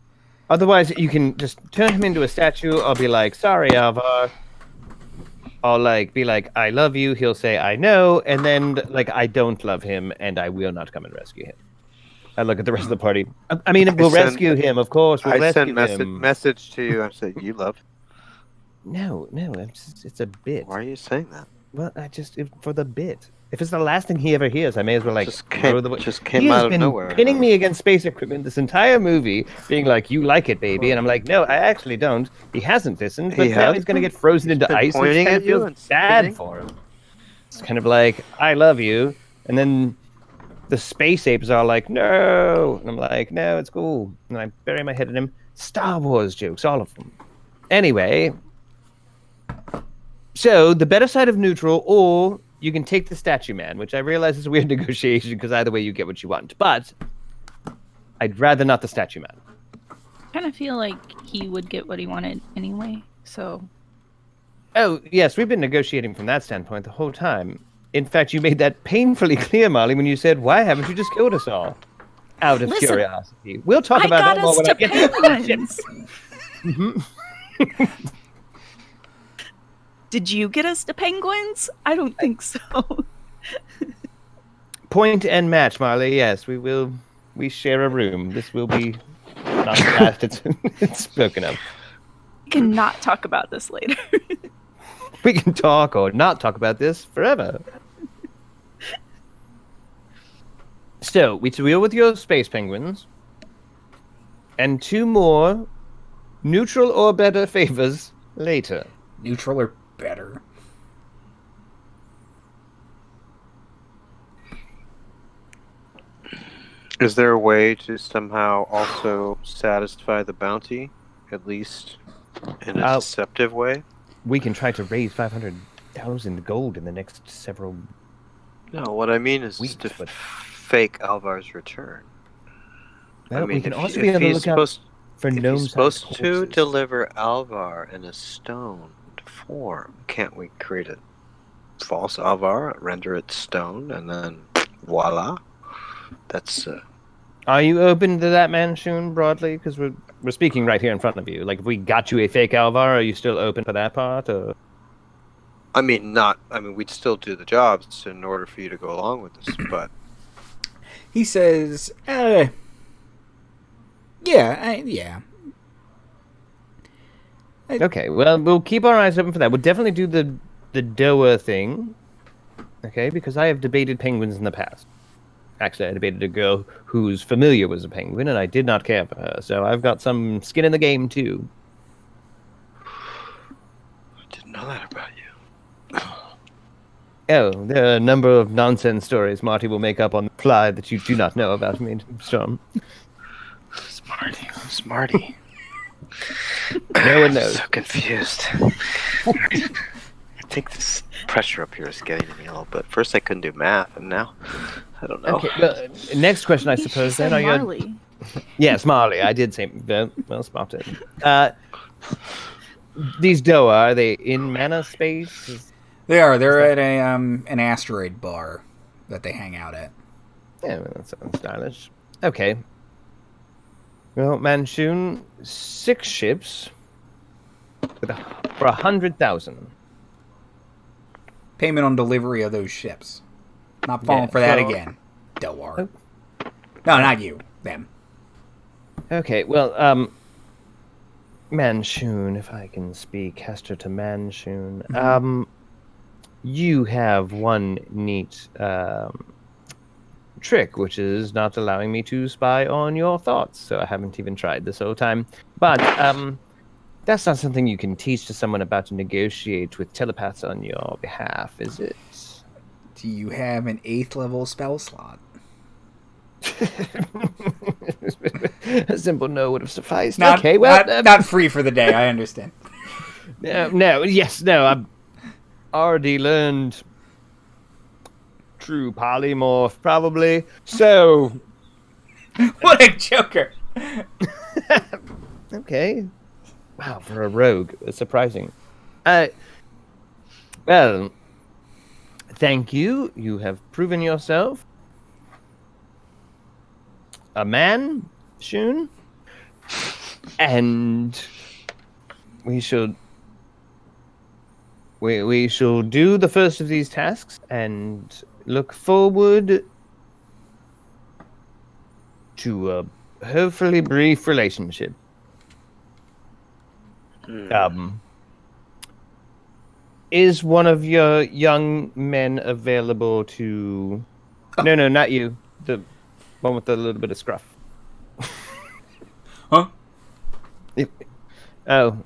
otherwise you can just turn him into a statue. I'll be like, sorry, Alvar. I'll be like, I love you. He'll say, I know. And then I don't love him and I will not come and rescue him. I look at the rest of the party. I mean, we'll rescue him, of course. We'll rescue him. Message to you. I said, you love him. No, it's a bit. Why are you saying that? Well, for the bit. If it's the last thing he ever hears, I may as well just came out of nowhere. He has been pinning me against space equipment this entire movie, being like, "You like it, baby," and I'm like, "No, I actually don't." He hasn't listened, but now he's going to get frozen into ice. And it kind of feels bad for him. It's kind of like, "I love you," and then the space apes are like, "No," and I'm like, "No, it's cool," and I bury my head in him. Star Wars jokes, all of them. Anyway. So, the better side of neutral, or you can take the statue man, which I realize is a weird negotiation because either way you get what you want. But I'd rather not the statue man. I kind of feel like he would get what he wanted anyway, so... Oh, yes, we've been negotiating from that standpoint the whole time. In fact, you made that painfully clear, Marley, when you said, "Why haven't you just killed us all?" Out of curiosity. We'll talk about that more when I get to Did you get us to penguins? I don't think so. Point and match, Marley. Yes, we will. We share a room. This will be not the last it's spoken of. We can not talk about this later. We can talk or not talk about this forever. So, we deal with your space penguins. And 2 more neutral or better favors later. Neutral or better? Is there a way to somehow also satisfy the bounty, at least in a deceptive way? We can try to raise 500,000 gold in the next several... No, what I mean is to fake Alvar's return. Well, we can also be on the lookout for gnomes. He's supposed to deliver Alvar in a stone form. Can't we create a false Alvar, render it stone, and then voila? That's. Are you open to that, Manshoon, broadly? Because we're speaking right here in front of you. Like, if we got you a fake Alvar, are you still open for that part? Or? I mean, we'd still do the jobs in order for you to go along with this, but. He says, yeah. Okay, well, we'll keep our eyes open for that. We'll definitely do the Doa thing, okay, because I have debated penguins in the past. Actually, I debated a girl whose familiar was a penguin, and I did not care for her, so I've got some skin in the game, too. I didn't know that about you. Oh, there are a number of nonsense stories Marty will make up on the fly that you do not know about me, Storm. Smarty. No one knows. I'm so confused. I think this pressure up here is getting to me a little bit. First I couldn't do math, and now I don't know. Okay, well, next question, I suppose. Then, are you? Marley. Yes, Marley. I did say well spotted. These Doa, are they in mana space? They are. They're at an asteroid bar that they hang out at. Yeah, well, that sounds stylish. Okay. Well, Manshoon, 6 ships for 100,000. Payment on delivery of those ships. Not falling for that again. Doar. Oh. No, not you. Them. Okay, well, Manshoon, if I can speak Hester to Manshoon. Mm-hmm. You have one neat trick, which is not allowing me to spy on your thoughts, so I haven't even tried this whole time. But that's not something you can teach to someone about to negotiate with telepaths on your behalf, is it? Do you have an 8th level spell slot? A simple no would have sufficed. Not, okay, well, not free for the day. I understand. No. I've already learned true polymorph, probably. So, what a joker! Okay. Wow, for a rogue, it's surprising. Well, thank you. You have proven yourself a man, Shun, and we shall do the first of these tasks and look forward to a hopefully brief relationship. Is one of your young men available to... No, not you. The one with a little bit of scruff. Huh? Yep. Oh,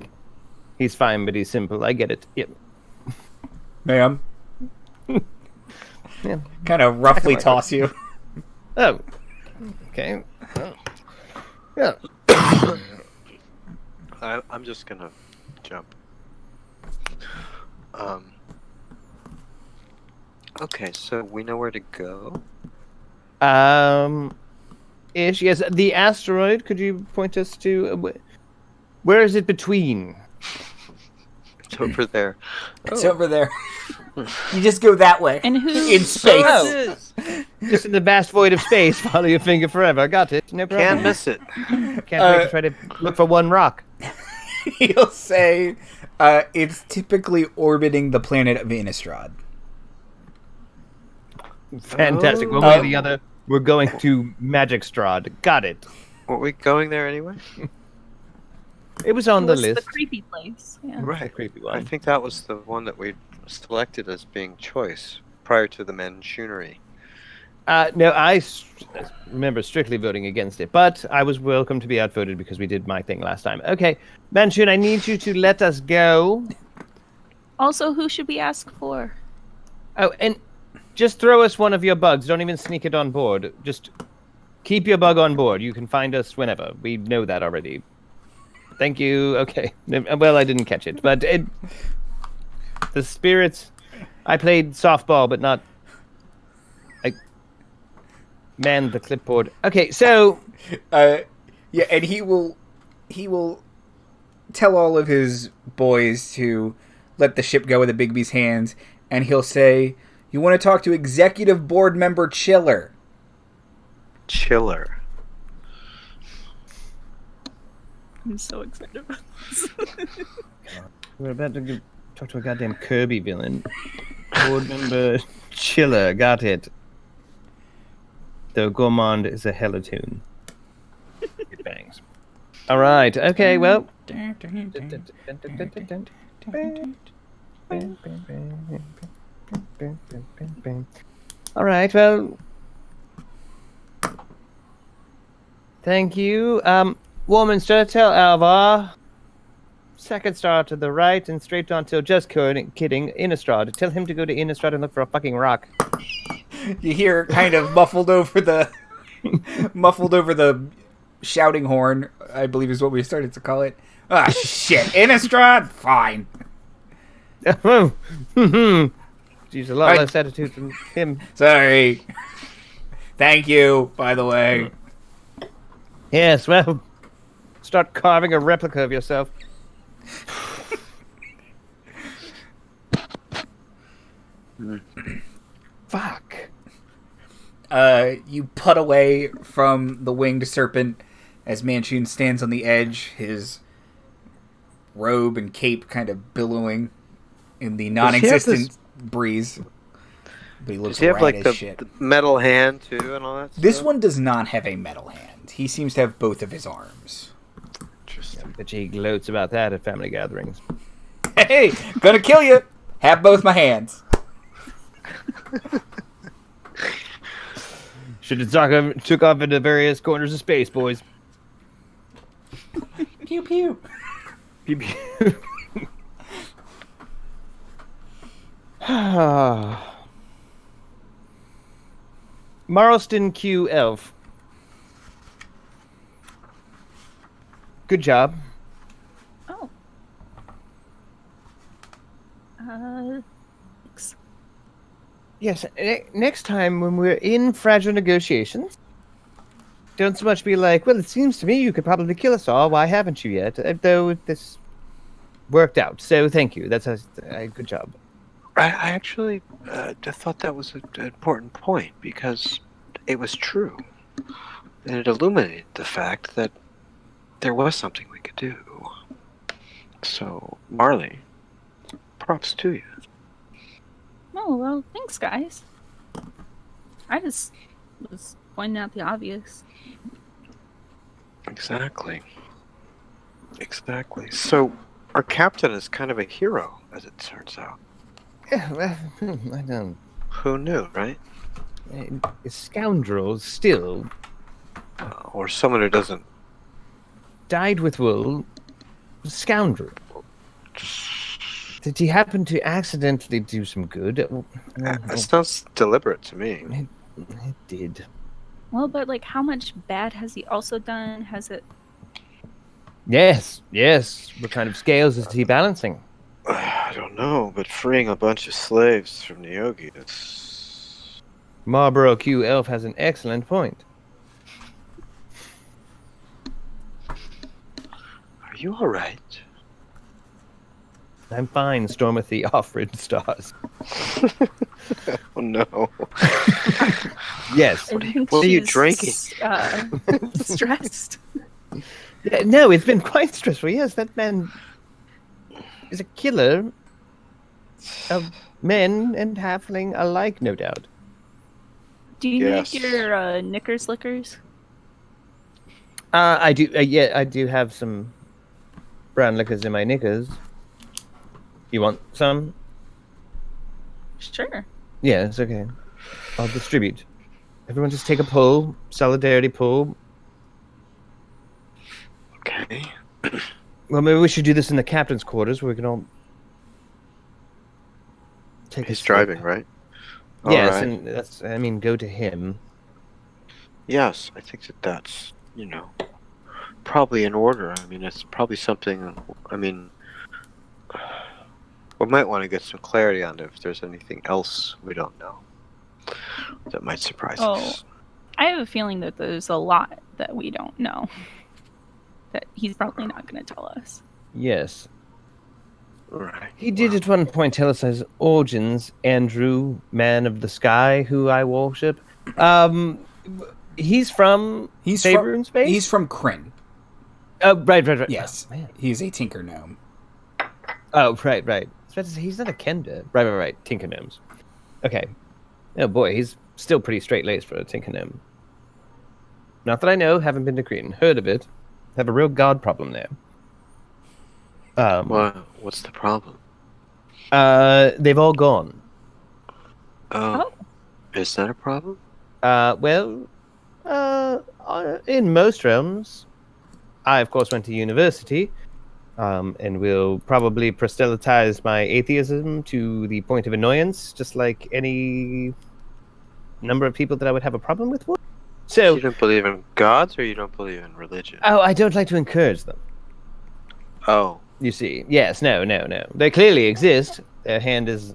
he's fine, but he's simple. I get it. Yep. Ma'am. Yeah. Kind of roughly toss you. Oh. Okay. Well, yeah. I'm just gonna jump. Okay, so we know where to go. Ish. Yes, the asteroid. Could you point us to where is it between? It's over there. It's over there. You just go that way. And who? In space. Oh. Just in the vast void of space. Follow your finger forever. Got it. No problem. Can't miss it. Can't wait to try to look for one rock. He'll say it's typically orbiting the planet of Innistrad. Fantastic. One way or the other, we're going to Magic Strahd. Got it. Were we going there anyway? It was on the What's list. the creepy place? Yeah. Right. Creepy I one. think that was the one that we selected as being choice prior to the Manshoonery. No, I remember strictly voting against it, but I was welcome to be outvoted because we did my thing last time. Okay, Manshoon, I need you to let us go. Also, who should we ask for? Oh, and just throw us one of your bugs. Don't even sneak it on board. Just keep your bug on board. You can find us whenever. We know that already. Thank you. Okay. Well, I didn't catch it, but the spirits... I played softball, but not... I manned the clipboard. Okay, so... Yeah, and he will tell all of his boys to let the ship go with the Bigby's hands, and he'll say, "You want to talk to Executive Board Member Chiller." Chiller. I'm so excited about this. We're about to talk to a goddamn Kirby villain. Board member Chiller, got it. Though Gourmand is a hellatune. It bangs. Alright, okay, well. Alright, well. Thank you. Warminster, tell Alvar. Second star to the right and straight on till just kidding, Innistrad. Tell him to go to Innistrad and look for a fucking rock. You hear kind of muffled over the shouting horn, I believe is what we started to call it. Ah, shit. Innistrad? Fine. Use a lot less attitude from him. Sorry. Thank you, by the way. Yes, well, start carving a replica of yourself. Fuck. You put away from the winged serpent as Manshoon stands on the edge, his robe and cape kind of billowing in the non-existent breeze. But he looks Does he have rad like as the shit. metal hand too and all that This stuff? one does not have a metal hand. He seems to have both of his arms. Interesting. But he gloats about that at family gatherings. Hey, gonna kill you. Have both my hands. Should have took off into various corners of space, boys. Pew pew. Pew, pew. Marlston Q Elf. Good job. Oh. Thanks. Yes, next time when we're in fragile negotiations, don't so much be like, well, it seems to me you could probably kill us all. Why haven't you yet? Though this worked out. So thank you. That's a good job. I actually thought that was an important point because it was true. And it illuminated the fact that there was something we could do. So, Marley, props to you. Oh, well, thanks, guys. I just was pointing out the obvious. Exactly. Exactly. So, our captain is kind of a hero, as it turns out. Yeah, well, I don't. Who knew, right? A scoundrel still Or someone who doesn't. dyed with wool. Scoundrel. Did he happen to accidentally do some good? That sounds deliberate to me. It did. Well, but like, how much bad has he also done? Has it? Yes. What kind of scales is he balancing? I don't know, but freeing a bunch of slaves from Nyogi is. Marlborough Q Elf has an excellent point. Are you alright? I'm fine, Stormathy Offred Stars. Oh no. Yes. I think what are you she's, drinking? Stressed. Yeah, no, it's been quite stressful. Yes, that man is a killer of men and halfling alike, no doubt. Do you Yes. make your knickers liquors? I do. Yeah, I do have some brown liquors in my knickers. You want some? Sure. Yeah, it's okay. I'll distribute. Everyone just take a pull. Solidarity pull. Okay. Well, maybe we should do this in the captain's quarters where we can all take a He's sip. driving, right? Yes, Alright. and that's, I mean, go to him. Yes, I think that's, probably in order. I mean, it's probably something, we might want to get some clarity on if there's anything else we don't know that might surprise us. I have a feeling that there's a lot that we don't know. That he's probably not going to tell us. Yes. Right. He did at one point tell us his origins, Andrew, man of the sky, who I worship. He's from Faerun Space? He's from Kryn. Oh, right. Yes. Oh, man. He's a tinker gnome. Oh, right. He's not a Kenda. Right. Tinker gnomes. Okay. Oh boy, he's still pretty straight-laced for a tinker gnome. Not that I know, haven't been to Cretan. Heard of it. Have a real god problem there. What's the problem? They've all gone. Oh. Is that a problem? In most realms, I of course went to university, and will probably proselytize my atheism to the point of annoyance, just like any number of people that I would have a problem with would. So you don't believe in gods, or you don't believe in religion? Oh, I don't like to encourage them. Oh. You see, yes, no. They clearly exist. Their hand is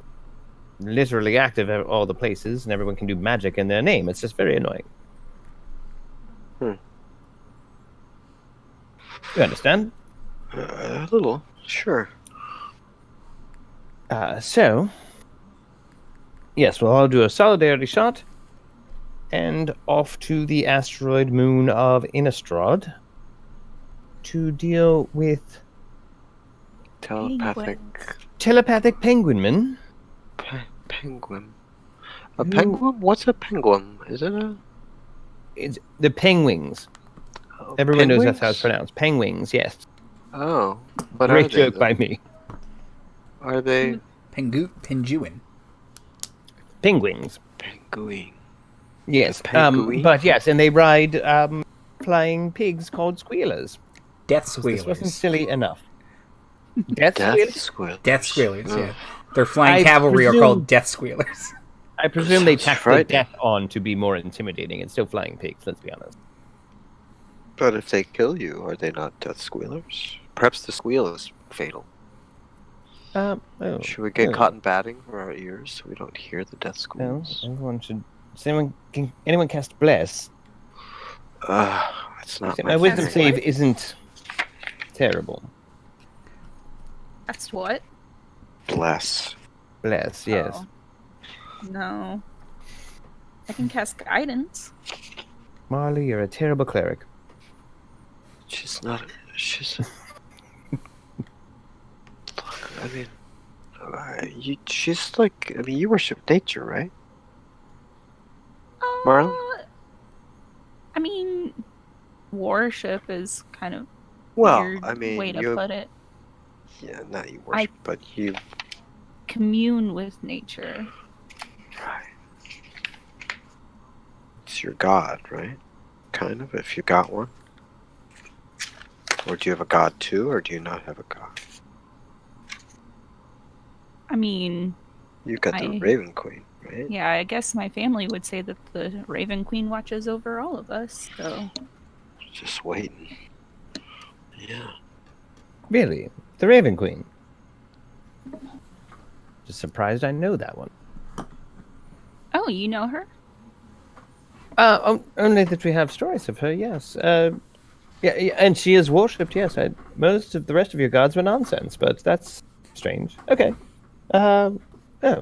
literally active at all the places, and everyone can do magic in their name. It's just very annoying. You understand? A little, sure. So, yes, we'll all do a solidarity shot, and off to the asteroid moon of Innistrad to deal with telepathic penguinman. Penguin. A penguin? What's a penguin? Is it a? It's the penguins. Everyone knows that's how it's pronounced. Penguins, yes. Oh, what Great are they, joke though? by me. Are they Penguin. Penguins? penguin? Yes. Penguin? But yes, and they ride flying pigs called squealers. Death This squealers. wasn't silly enough. Death squealers? Death squealers, Ugh. yeah. Their flying cavalry are called death squealers. I presume they Sounds tacked the frightening. death on to be more intimidating. It's still flying pigs, let's be honest. But if they kill you, are they not death squealers? Perhaps the squeal is fatal. Should we get cotton batting for our ears so we don't hear the death squeals? Everyone should. Anyone cast Bless? It's not My wisdom save isn't terrible. That's what? Bless. Bless, yes. Oh. No. I can cast guidance. Marley, you're a terrible cleric. She's not. She's. I mean, she's like. I mean, you worship nature, right? Marley? I mean, worship is kind of Well, weird I mean, way to put it. Yeah, not you worship, but you... Commune with nature. Right. It's your god, right? Kind of, if you got one. Or do you have a god too, or do you not have a god? I mean... You've got the Raven Queen, right? Yeah, I guess my family would say that the Raven Queen watches over all of us, so... Just waiting. Yeah. Really? The Raven Queen? Just surprised I know that one. Oh, you know her? Only that we have stories of her, yes. Yeah, and she is worshipped, yes. Most of the rest of your gods were nonsense, but that's strange. Okay. Oh. I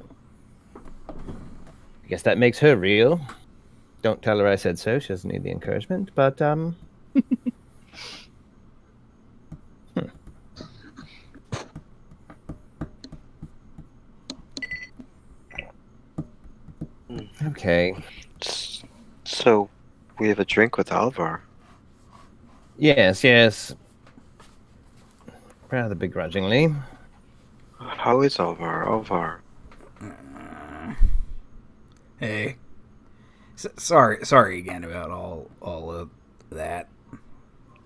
guess that makes her real. Don't tell her I said so. She doesn't need the encouragement, but, Okay. So, we have a drink with Alvar. Yes. Rather begrudgingly. How is Alvar? Hey. Sorry again about all of that.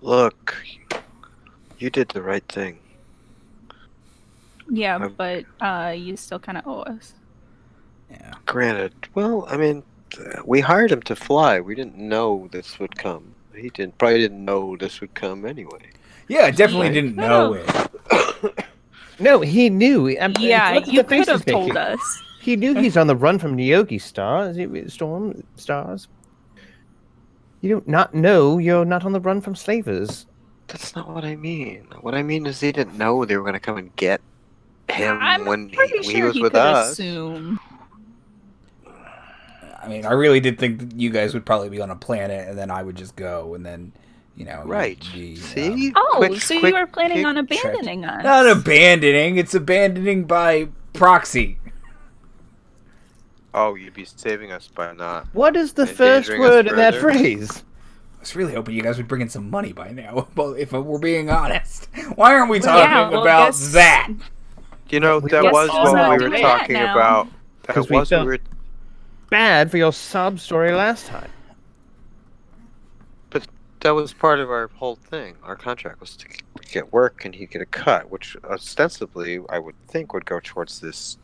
Look, you did the right thing. Yeah, but you still kind of owe us. Yeah. Granted. Well, I mean, we hired him to fly. We didn't know this would come. He probably didn't know this would come anyway. Yeah, I definitely didn't know it. No, he knew. Yeah, you could have told us. He knew he's on the run from Nyogi stars. You do not know you're not on the run from slavers. That's not what I mean. What I mean is he didn't know they were going to come and get him when he was with us. Assume. I mean, I really did think that you guys would probably be on a planet, and then I would just go, and then, right. See? You were planning on abandoning us. Not abandoning. It's abandoning by proxy. Oh, you'd be saving us by not. What is the first word in that phrase? I was really hoping you guys would bring in some money by now. Well, if we're being honest, why aren't we talking about that? That was what we were talking about. Because we felt bad for your sob story last time. But that was part of our whole thing. Our contract was to get work and he'd get a cut, which ostensibly I would think would go towards this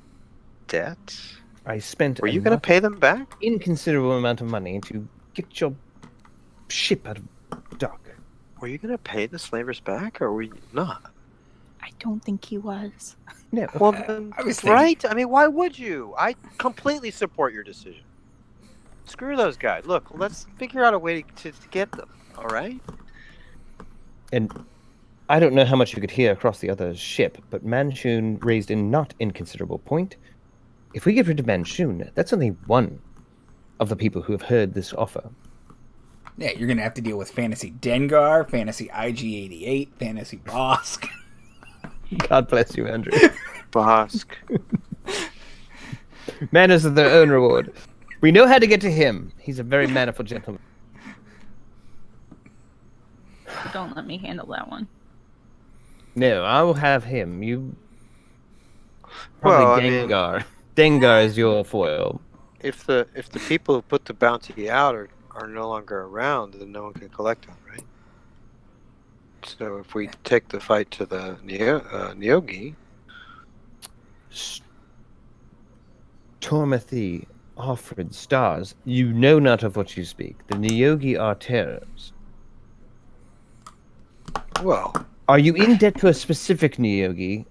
debt. I spent. Were you going to pay them back? Inconsiderable amount of money to get your ship out of dock. Were you going to pay the slavers back, or were you not? I don't think he was. No. Well, then, I was right? I mean, why would you? I completely support your decision. Screw those guys. Look, let's figure out a way to get them. All right? And I don't know how much you could hear across the other ship, but Manshoon raised a not inconsiderable point. If we get rid of Manshoon, that's only one of the people who have heard this offer. Yeah, you're going to have to deal with Fantasy Dengar, Fantasy IG-88, Fantasy Bosk. God bless you, Andrew. Bosk. Manners are their own reward. We know how to get to him. He's a very mannerful gentleman. Don't let me handle that one. No, I will have him. You probably Dengar. Dengar is your foil. If the people who put the bounty out are no longer around, then no one can collect on, right? So if we take the fight to the Nyogi... Tormathy, Offred, stars, you know not of what you speak. The Nyogi are terrors. Well... Are you in debt to a specific Nyogi?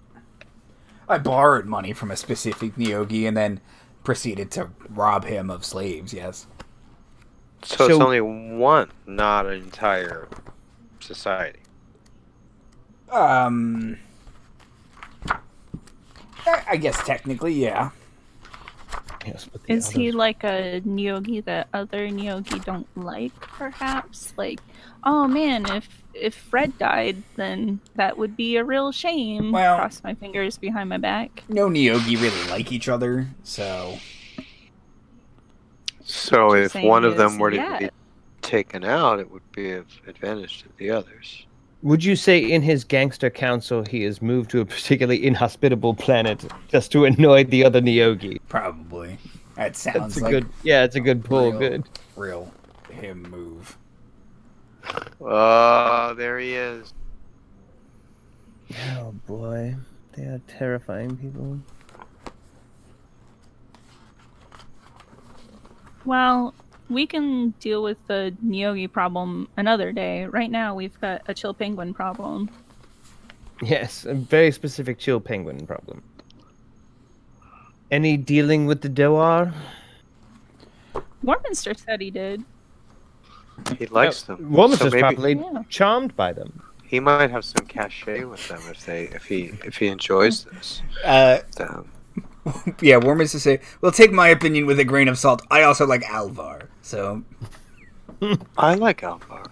I borrowed money from a specific Nyogi and then proceeded to rob him of slaves, yes. So it's only one, not an entire society. I guess technically, yeah. Yes, but Is he like a Nyogi that other Nyogi don't like, perhaps? Like, oh man, if Fred died, then that would be a real shame. Well, cross my fingers behind my back. No Nyogi really like each other, so... So if one of them were to be taken out, it would be of advantage to the others. Would you say in his gangster council he has moved to a particularly inhospitable planet just to annoy the other Neogi? Probably. That sounds That's a like good. Yeah, it's a good pull. Good. real him move. Oh, there he is. Oh boy, they are terrifying people. Well, we can deal with the Neogi problem another day. Right now, we've got a chill penguin problem. Yes, a very specific chill penguin problem. Any dealing with the Doar? Warminster said he did. He likes them. Warminster's maybe probably Yeah. charmed by them. he might have some cachet with them if he enjoys this. Yeah, Warmers to say, well, take my opinion with a grain of salt. I also like Alvar, so... I like Alvar.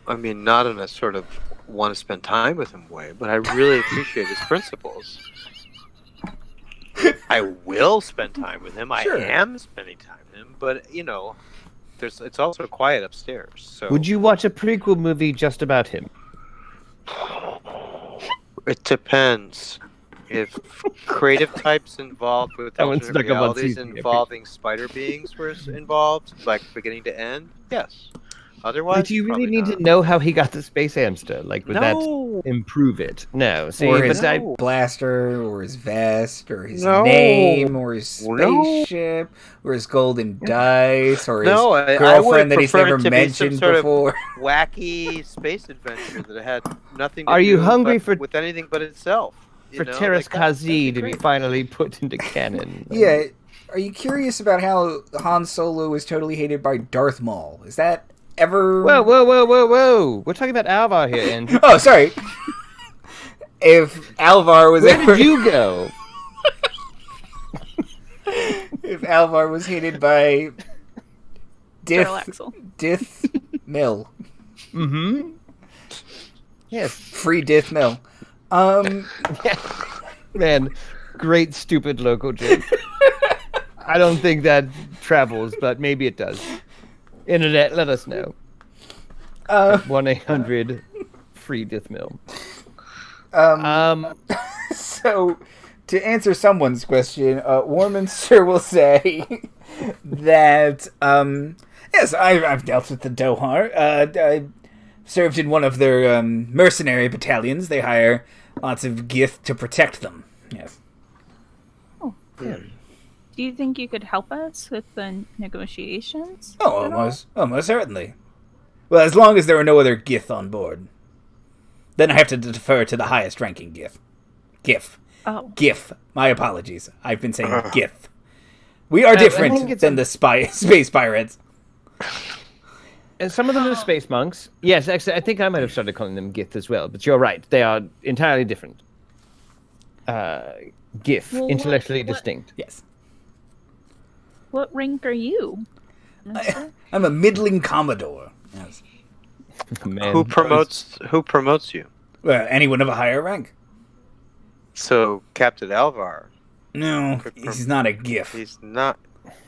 I mean, not in a sort of want to spend time with him way, but I really appreciate his principles. I will spend time with him. Sure. I am spending time with him, but it's also quiet upstairs. So Would you watch a prequel movie just about him? it depends. If creative types involved with That one's alternate stuck up on realities season, involving spider beings were involved, like beginning to end, yes. Otherwise, Like, do you really probably need not. to know how he got the space hamster? Like, would No. that improve it? No. See, or but his No. blaster, or his vest, or his No. name, or his No. spaceship, or his golden dice, or his No, I would girlfriend that he's prefer never it to be some mentioned sort of before. wacky space adventure that had nothing to Are you do hungry but for- with anything but itself. for Teras Kazi to be great. finally put into canon. Yeah, are you curious about how Han Solo was totally hated by Darth Maul? Is that ever... Whoa! We're talking about Alvar here, and Oh, sorry. If Alvar was where ever... did you go? If Alvar was hated by... Parallaxel. Dith Mill. Mm-hmm. Yes. Free Dith Mill. Man, great stupid local joke. I don't think that travels, but maybe it does. Internet, let us know. 1-800 free Dith Mill. So, to answer someone's question, Warminster will say that, yes, I've dealt with the Dohar. I served in one of their mercenary battalions. They hire lots of Gith to protect them. Yes. Oh. Yeah. Do you think you could help us with the negotiations? Oh, at all? almost certainly. Well, as long as there are no other Gith on board. Then I have to defer to the highest ranking Gith. GIF. Oh. GIF. My apologies. I've been saying GIF. We are different than the space pirates. And some of them are space monks. Yes, actually, I think I might have started calling them Gith as well, but you're right. They are entirely different. Gith, Well, intellectually what- distinct. Yes. What rank are you? I'm a middling Commodore. Yes. Man, Who promotes you? Well, anyone of a higher rank. So Captain Alvar. No, he's not a GIF. He's not.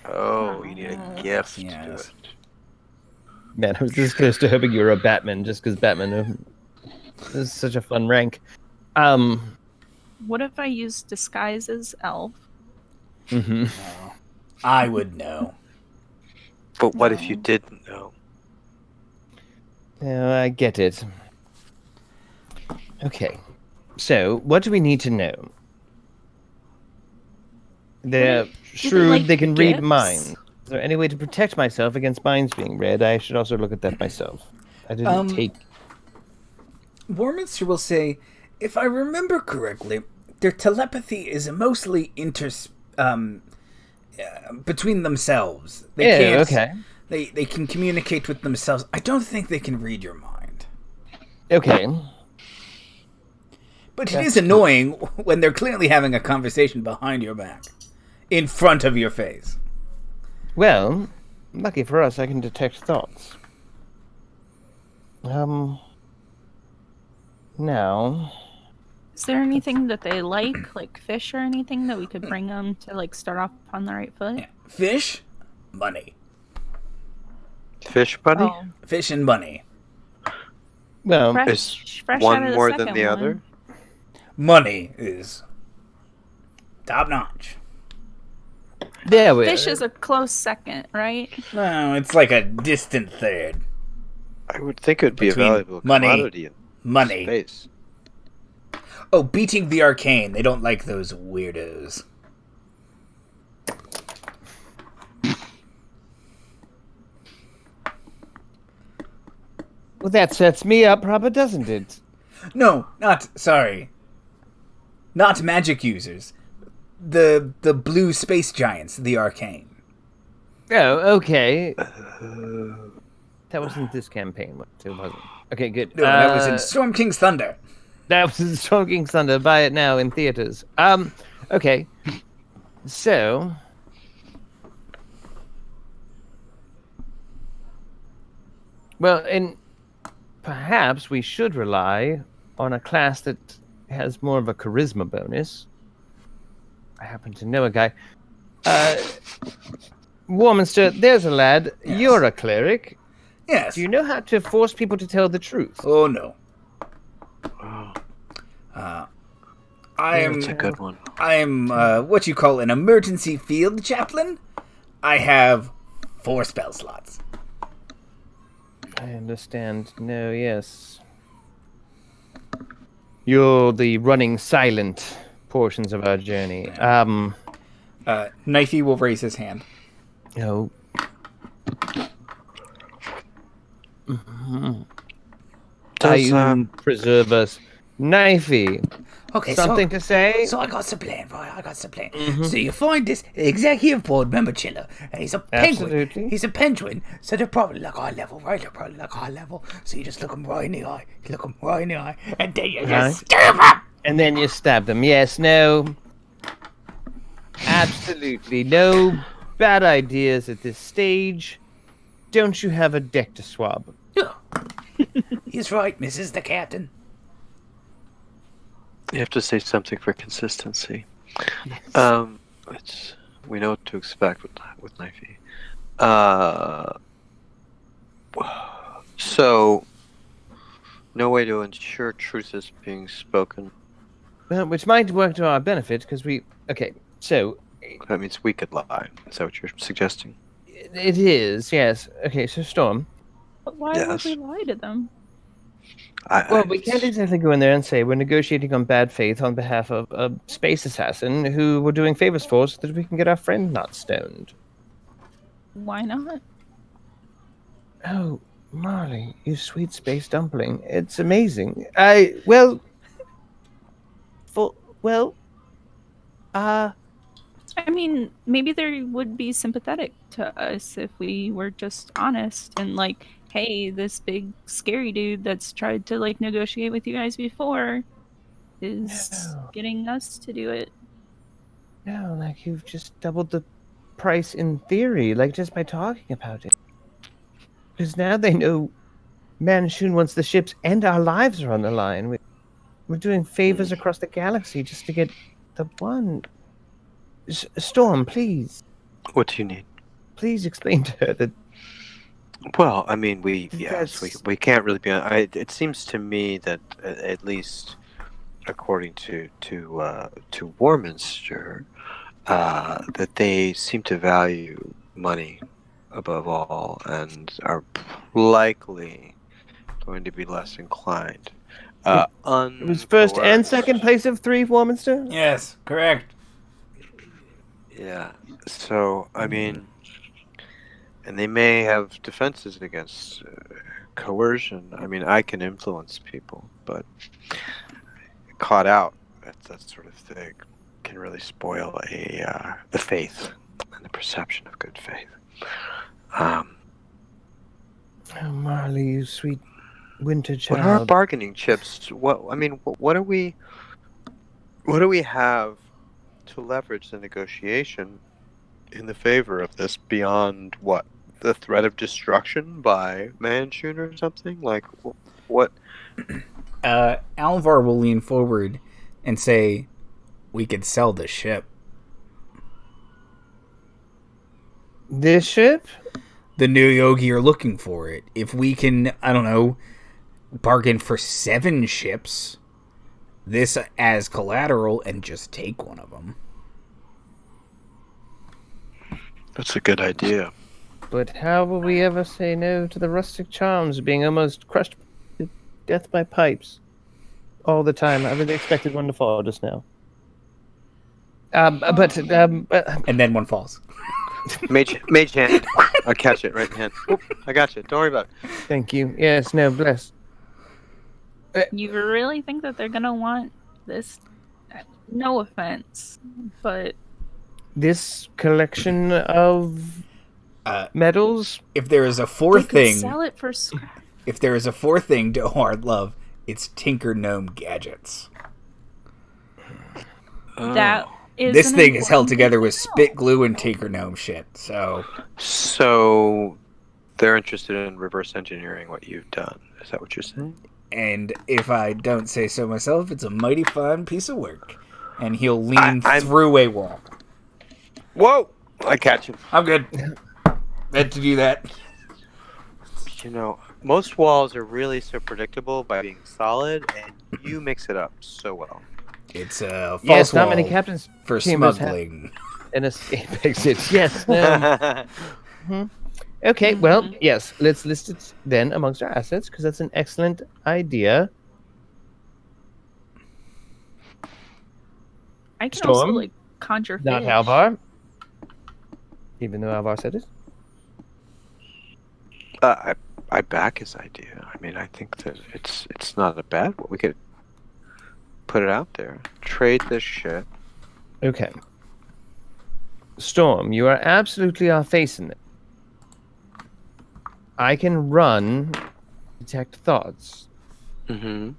Oh, you need a gift to do Yes. it. Man, I was this close to hoping you were a Batman, just because Batman is such a fun rank. What if I use disguise as elf? Mm-hmm. I would know. But what if you didn't know? Yeah, I get it. Okay, so what do we need to know? They're shrewd, like they can read gifts? minds. Is there any way to protect myself against minds being read? I should also look at that myself. I didn't take... Warminster will say, if I remember correctly, their telepathy is mostly between themselves. They Yeah, can't, okay. They can communicate with themselves. I don't think they can read your mind. Okay. But it is annoying when they're clearly having a conversation behind your back. In front of your face. Well, lucky for us, I can detect thoughts. Now... Is there anything that they like fish or anything that we could bring them to like start off on the right foot? Yeah. Fish, money. Fish bunny? Oh, Fish and bunny. Well, fresh One out of the more than second the one. other? Money is top notch. there we Fish is a close second, right? No, it's like a distant third. I would think it would be a Between valuable money, commodity in money. space. Oh, beating the arcane. They don't like those weirdos. Well, that sets me up proper, doesn't it? No, sorry. Not magic users. The blue space giants, the arcane. Oh, okay. That wasn't this campaign, it wasn't. Okay, good. No, that was in Storm King's Thunder. That was in Storm King's Thunder. Buy it now in theaters. Okay. So... Well, and perhaps we should rely on a class that has more of a charisma bonus. I happen to know a guy. Warminster, there's a lad. Yes. You're a cleric. Yes. Do you know how to force people to tell the truth? Oh, no. That's a good one. I am what you call an emergency field chaplain. I have 4 spell slots. I understand. No, yes. You're the running silent portions of our journey. Knifey will raise his hand. No. Does, preserve us. Knifey. Okay, Something to say? So I got some plan, right? I got some plan. So you find this executive board member chiller, and he's a penguin. Absolutely. He's a penguin, so they're probably like eye level, right? They're probably like eye level. So you just look him right in the eye. You look him right in the eye, and then you just stab him. And then you stab them. Yes, no. Absolutely. No bad ideas at this stage. Don't you have a deck to swab? Yeah. He's right, Mrs. the Captain. You have to say something for consistency. Yes. We know what to expect with Knifey. So, no way to ensure truth is being spoken. Well, which might work to our benefit, because we... Okay, so... That means we could lie. Is that what you're suggesting? It is, yes. Okay, so Storm. But why Yes. would we lie to them? Well, we can't exactly go in there and say we're negotiating on bad faith on behalf of a space assassin who we're doing favors for so that we can get our friend not stoned. Why not? Oh, Marley, you sweet space dumpling. It's amazing. I mean, maybe they would be sympathetic to us if we were just honest and like, hey, this big scary dude that's tried to like negotiate with you guys before is No. getting us to do it. No, like you've just doubled the price in theory, like just by talking about it. Because now they know Manshoon wants the ships and our lives are on the line. We're doing favors across the galaxy just to get the one. Storm, please. What do you need? Please explain to her that. Well, I mean, we That's- we can't really be. It seems to me that at least according to Warminster, that they seem to value money above all, and are likely going to be less inclined. It was first and second place of 3, Warminster? Yes, correct. Yeah. So I mean, and they may have defenses against coercion. I mean, I can influence people, but caught out, that sort of thing can really spoil the faith and the perception of good faith. Oh, Marley, you sweet winter What are our child. bargaining chips? What do we have to leverage the negotiation in the favor of this beyond what? The threat of destruction by Manshoon or something? Like, what? Alvar will lean forward and say, "We could sell the ship." This ship? the new Yogi are looking for it. If we can, I don't know, bargain for 7 ships, this as collateral, and just take one of them. That's a good idea. But how will we ever say no to the rustic charms being almost crushed to death by pipes all the time? I really expected one to fall just now. And then one falls. Mage hand. I'll catch it right in hand. Oop, I got you. Don't worry about it. Thank you. Yes, no, bless. You really think that they're gonna want this? No offense, but This collection of medals? If there is a they fourth could thing, sell it for scrap. if there is a fourth thing to hard love, it's Tinker Gnome gadgets. That is This an thing is held important together thing with to know. spit glue and Tinker Gnome shit. So they're interested in reverse engineering what you've done. Is that what you're saying? And if I don't say so myself, it's a mighty fine piece of work. And he'll lean through a wall. Whoa! I catch him. I'm good. Meant to do that. You know, most walls are really so predictable by being solid, and you mix it up so well. It's a false Yes, not wall many captains for chambers have smuggling. an escape exit. Yes. No. Okay, well, yes, let's list it then amongst our assets, because that's an excellent idea. I can Storm, also conjure Not fish. Alvar. Even though Alvar said it. I back his idea. I mean, I think that it's not a bad one. We could put it out there. Trade this shit. Okay. Storm, you are absolutely our face in it. I can run detect thoughts Mm-hmm.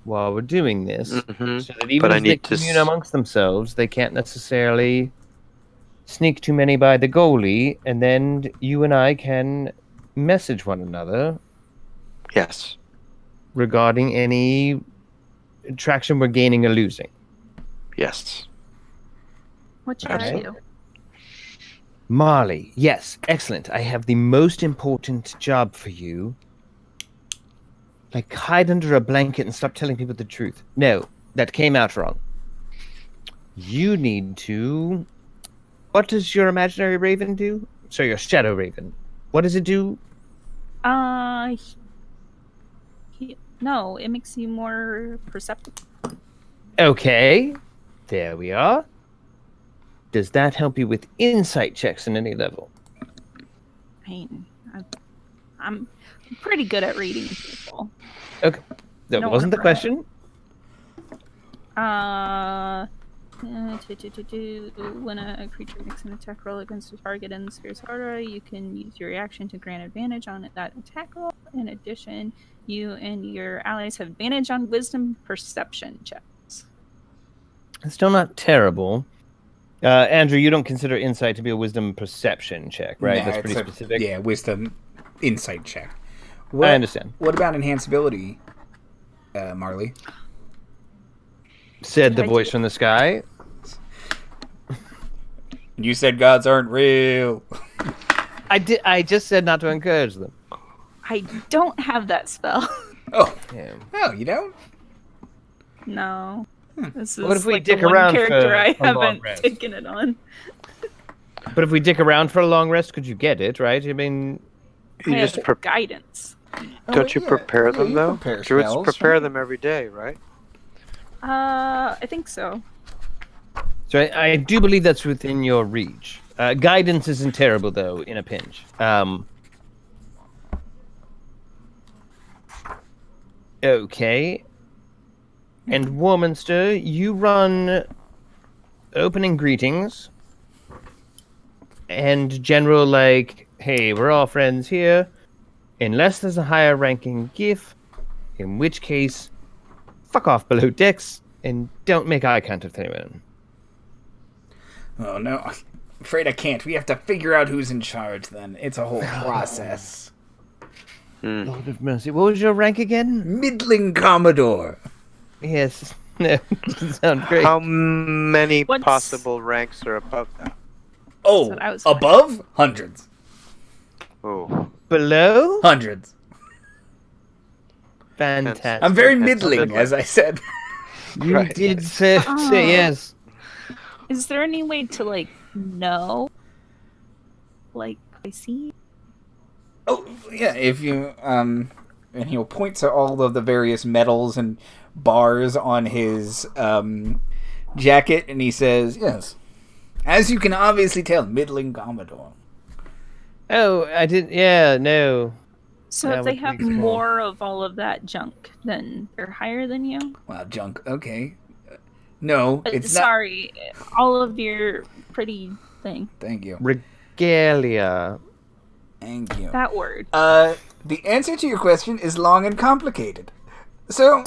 while we're doing this, Mm-hmm. so that even But I if they need to commune amongst themselves, they can't necessarily sneak too many by the goalie, and then you and I can message one another Yes. regarding any traction we're gaining or losing. Yes. What should I Absolutely. do? Marley, yes, excellent. I have the most important job for you. Like, hide under a blanket and stop telling people the truth. No, that came out wrong. You need to... What does your imaginary raven do? So your shadow raven. What does it do? No, it makes you more perceptive. Okay, there we are. Does that help you with insight checks in any level? I mean, I'm pretty good at reading people. Okay, that No wasn't the one question. When a creature makes an attack roll against a target in the sphere's aura, you can use your reaction to grant advantage on that attack roll. In addition, you and your allies have advantage on wisdom perception checks. It's still not terrible. Andrew, you don't consider insight to be a wisdom perception check, right? Nah, That's pretty it's specific. Yeah, wisdom insight check. I understand. What about enhanceability, Marley? Said the voice from the sky. You said gods aren't real. I just said not to encourage them. I don't have that spell. Oh, Yeah. oh, you don't? No. This is What if we like dick the one around character for I a long haven't rest? taken it on. But if we dick around for a long rest, could you get it, right? I mean, You I just have guidance. don't you prepare them you though? prepare Druids spells, prepare right? them every day, right? I think so. so I do believe that's within your reach. Guidance isn't terrible, though, in a pinch. Okay. And Warminster, you run opening greetings and general, like, hey, we're all friends here, unless there's a higher ranking GIF, in which case, fuck off below decks and don't make eye contact with anyone. Oh, no. I'm afraid I can't. We have to figure out who's in charge then. It's a whole process. Lord of mercy. What was your rank again? Middling Commodore. Yes. No, doesn't sound great. How many What's- possible ranks are above that? Oh, what I was above? Hundreds. Oh. Below? Hundreds. Fantastic. I'm very That's middling, middling. as I said. You Right. did say yes. Is there any way to, like, know? Like, I see. Oh, yeah, if you, and he'll point to all of the various medals and bars on his, jacket, and he says, yes, as you can obviously tell, middling Commodore. Oh, I didn't. Yeah, no. So That if they would have make sense. more of all of that junk, then they're higher than you? Wow, junk, okay. No, it's not. Sorry, all of your pretty thing. Thank you. Regalia. Thank you. That word. The answer to your question is long and complicated. So,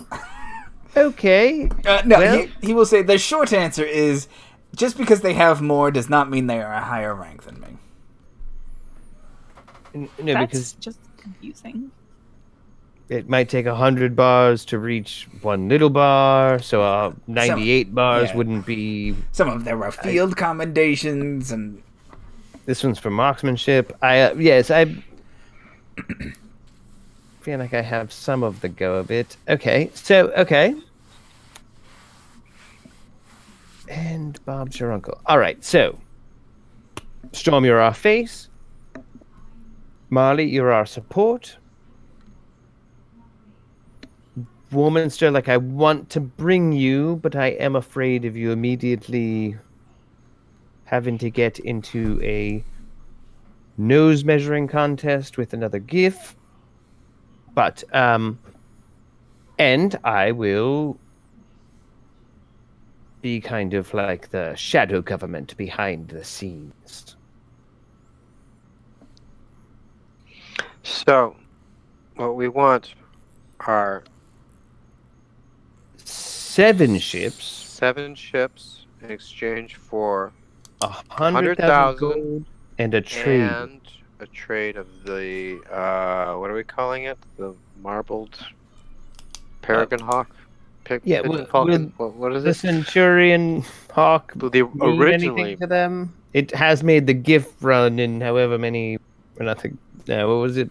Okay. no, Well- he will say the short answer is just because they have more does not mean they are a higher rank than me. No, That's because just confusing. it might take 100 bars to reach one little bar, so 98 bars yeah. wouldn't be. Some of them are field commendations, and This one's for marksmanship. I feel like I have some of the go of it. Okay, so and Bob's your uncle. All right, so Storm, you're our face. Marley, you're our support. Warminster, like, I want to bring you, but I am afraid of you immediately having to get into a nose measuring contest with another GIF. But, and I will be kind of like the shadow government behind the scenes. So, what we want are 7 ships, 7 ships in exchange for 100,000 gold, and a trade. and a trade of the what are we calling it? The marbled peregrine hawk. Yeah, Pigeon well, falcon. What is The it? Centurion Hawk Well, the mean originally anything to them? It has made the GIF run in however many, or nothing. No, what was it?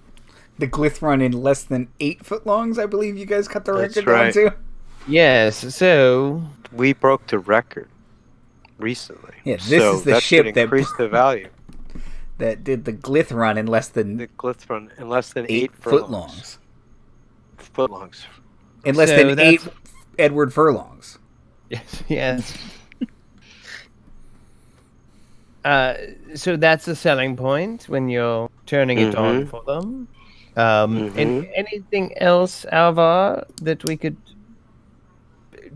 the glyph run in less than 8 foot longs, I believe you guys cut the That's record right. down to. Yes, so we broke the record recently. Yeah, this so is the that ship should that increase the value. that did the glyph run in less than The glyph run in less than 8 8 foot longs. Footlongs. In less So than 8 Edward furlongs. yes. So that's the selling point when you're turning it on for them. And anything else, Alvar, that we could?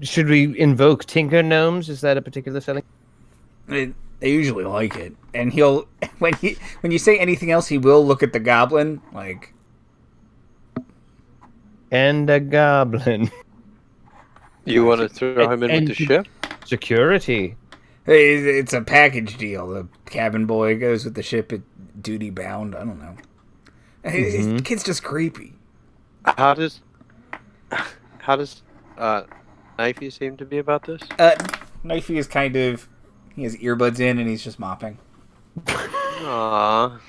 Should we invoke Tinker Gnomes? Is that a particular selling? They usually like it, and he'll when you say anything else, he will look at the goblin like. And a goblin. You want to throw him in with the ship? Security. Hey, it's a package deal. The cabin boy goes with the ship at duty bound. I don't know. His kid's just creepy. How does Knifey seem to be about this? Knifey is kind of he has earbuds in and he's just mopping. Aww.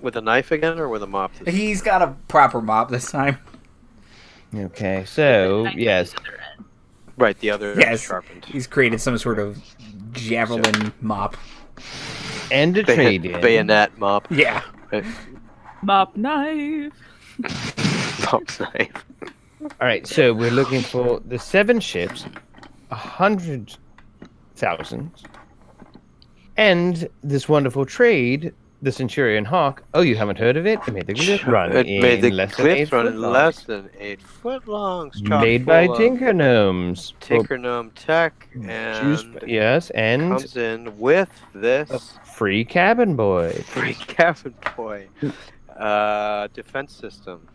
With a knife again or with a mop? He's got a proper mop this time. Okay, so yes. Right, the other Yes, sharpened. he's created some sort of javelin mop. And a trade in. Bayonet mop. Yeah. Mop knife. Mop knife. All right, so we're looking for the 7 ships, 100,000, and this wonderful trade, the Centurion Hawk. Oh, you haven't heard of it? It made the glyph run It made the less than 8 glyph run foot in long. less than 8 foot long. Made by Tinker Gnomes. Tinker Gnome Tech, and Yes, and comes in with this free cabin boy. free cabin boy defense system.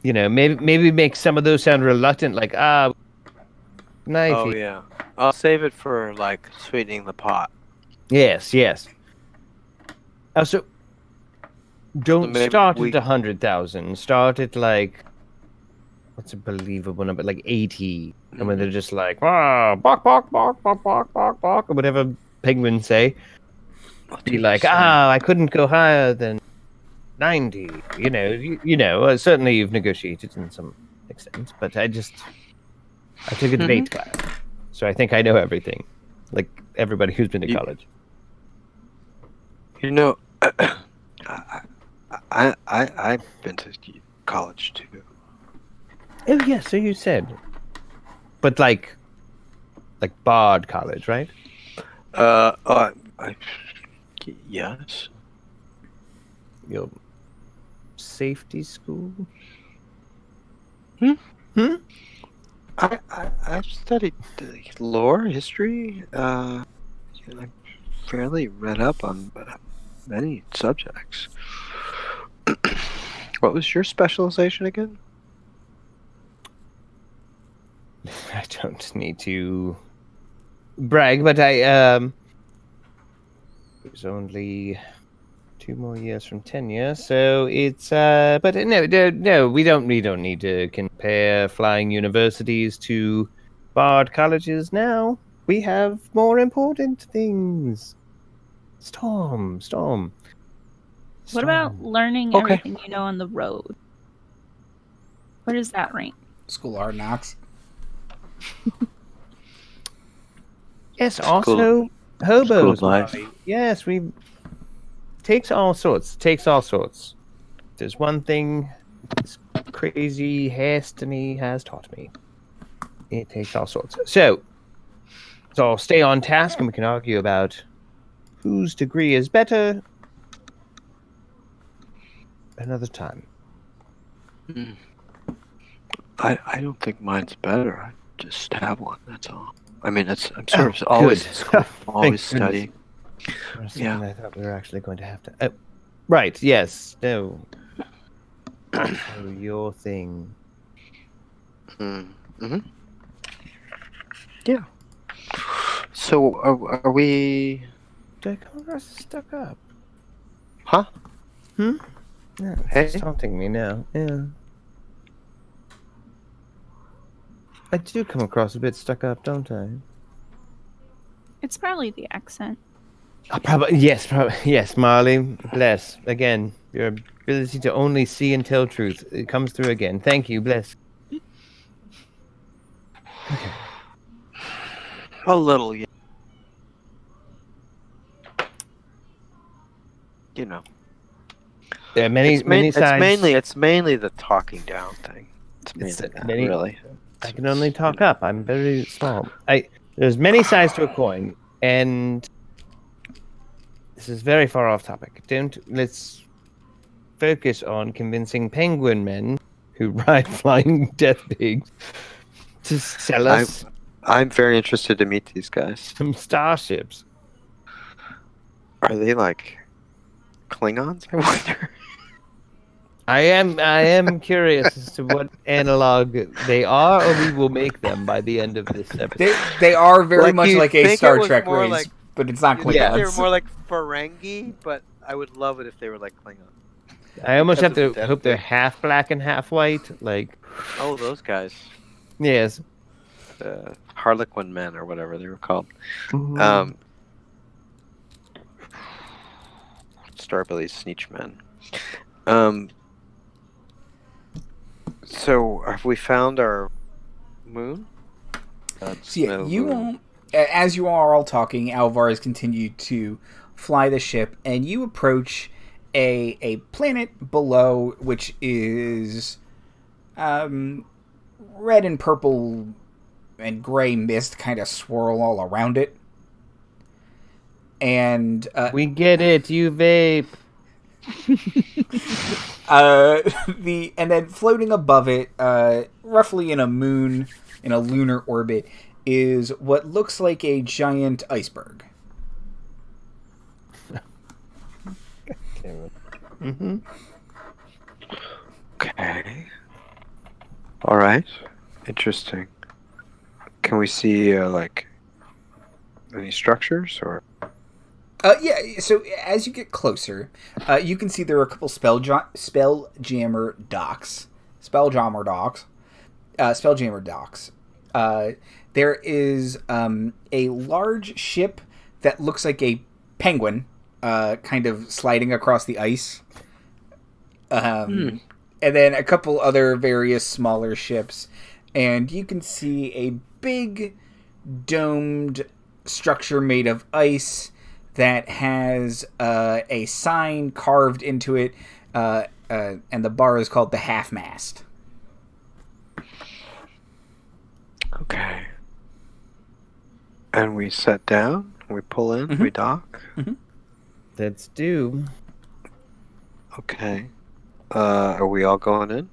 You know, maybe make some of those sound reluctant, like knifey. Oh yeah, I'll save it for like sweetening the pot. Yes. So don't Maybe start we- at 100,000. Start at like what's a believable number? Like 80. And when they're just like, bark, bark, bark, bark, bark, bark, bark, or whatever penguins say, be like, I couldn't go higher than 90. Certainly you've negotiated in some extent, but I took a debate class, so I think I know everything, like everybody who's been to college. I've been to college too. Oh yeah, so you said, but like Bard College, right? Yes. Your safety school? I've studied lore, history. I'm fairly read up on many subjects. What was your specialization again? I don't need to brag, but it was only 2 more years from tenure, so it's but no, we don't need to compare flying universities to Bard colleges now. We have more important things. Storm. What about learning everything you know on the road? Where does that rank? School Hard Knocks. Yes, also hobos. Life. Yes, takes all sorts. There's one thing this crazy Hester has taught me. It takes all sorts. So I'll stay on task, and we can argue about whose degree is better another time. I don't think mine's better. I just have one. That's all. I mean, I'm sort of always in school, always studying. Yeah, I thought we were actually going to have to. Right? Yes. No. Your thing. Yeah. So are we? Did I come across stuck up? Huh? Yeah, it's taunting me now. Yeah. I do come across a bit stuck up, don't I? It's probably the accent. Yes, Marley. Bless. Again, your ability to only see and tell truth. It comes through again. Thank you, bless. Okay. A little, yeah. There are many sides. It's mainly the talking down thing. It's mainly really. I can only talk up. I'm very small. There's many sides to a coin, and this is very far off topic. Let's focus on convincing penguin men who ride flying death pigs to sell us. I'm very interested to meet these guys. Some starships. Are they like Klingons? I wonder. I am curious as to what analog they are, or we will make them by the end of this episode. They are very much like a Star Trek race, but it's not Klingons. Yeah, they were more like Ferengi, but I would love it if they were like Klingons. I almost have to hope they're half black and half white. Oh, those guys. Yes. Harlequin men, or whatever they were called. Mm-hmm. Starbelly Sneech men. So, have we found our moon? So yeah, you all, as you are all talking, Alvar has continued to fly the ship, and you approach a planet below, which is red and purple and gray mist kind of swirl all around it. And we get it, you vape. And then floating above it, roughly in a lunar orbit, is what looks like a giant iceberg. Mm-hmm. Okay. All right. Interesting. Can we see any structures or? Yeah, so as you get closer, you can see there are a couple Spelljammer docks. There is a large ship that looks like a penguin kind of sliding across the ice. And then a couple other various smaller ships. And you can see a big domed structure made of ice that has a sign carved into it, and the bar is called the Half-Mast. Okay. And we set down, we pull in, we dock. Let's do. Okay. Are we all going in?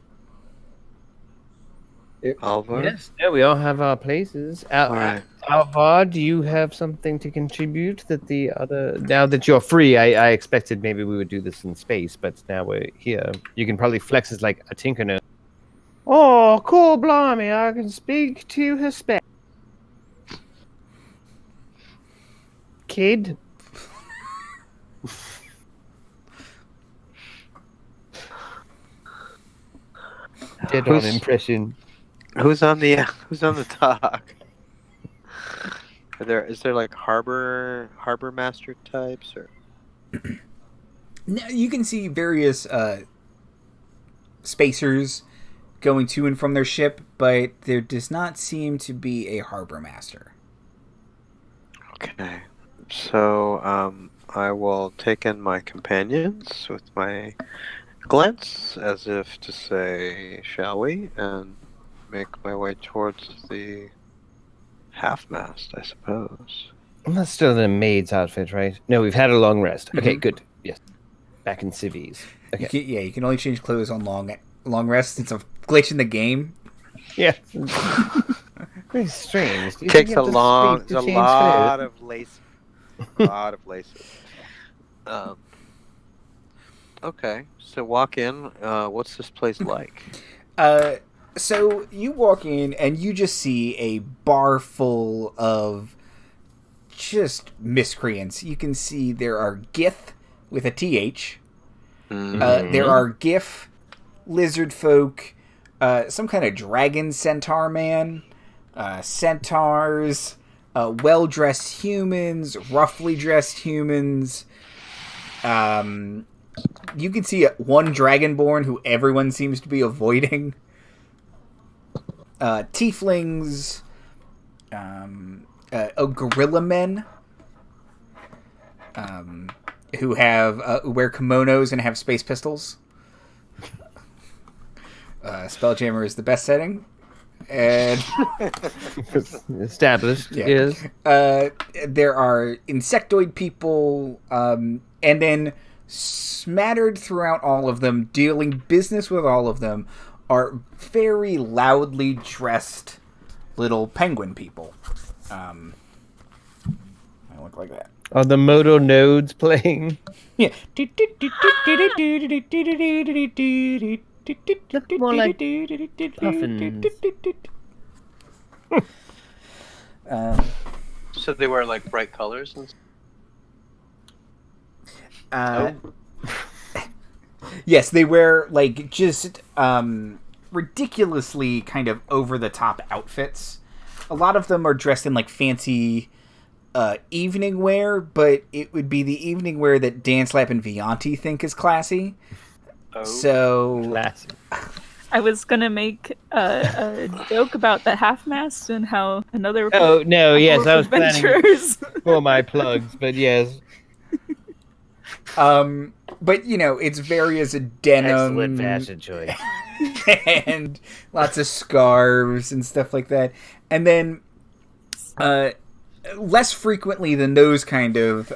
Alvar? Yes, yeah, we all have our places. All right. Alvar, do you have something to contribute that the other... Now that you're free, I expected maybe we would do this in space, but now we're here. You can probably flex as like a tinker. Oh, cool, blimey, I can speak to Hispanic. Kid? Dead on impression. Who's on the dock? Is there like harbor master types or? Now, you can see various spacers going to and from their ship, but there does not seem to be a harbor master. Okay, so I will take in my companions with my glance, as if to say, "Shall we?" and make my way towards the half-mast, I suppose. That's still in a maid's outfit, right? No, we've had a long rest. Okay, good. Yes. Back in civvies. Okay. You can only change clothes on long rest. It's a glitch in the game. Yeah. Very strange. Takes a lot of lace. A lot of laces. Okay, so walk in. What's this place like? So you walk in and you just see a bar full of just miscreants. You can see there are Gith with a TH. There are Gif, lizard folk, some kind of dragon centaur man, centaurs, well-dressed humans, roughly dressed humans. You can see one dragonborn who everyone seems to be avoiding. Tieflings, gorilla men, who have who wear kimonos and have space pistols. Spelljammer is the best setting, and established. Yeah. Yes. There are insectoid people, and then smattered throughout all of them, dealing business with all of them, are very loudly dressed little penguin people. I look like that. Are the modal nodes playing? Yeah. Look more like puffins. So they wear like bright colors and Yes, they wear like just ridiculously kind of over the top outfits. A lot of them are dressed in like fancy evening wear, but it would be the evening wear that Danslap and Vianti think is classy. Oh, so classy. I was gonna make a joke about the half-mast and how another. Oh no! Yes, I was adventures. planning for my plugs, but yes. But you know, it's various denim, excellent fashion choice, and lots of scarves and stuff like that. And then, less frequently than those kind of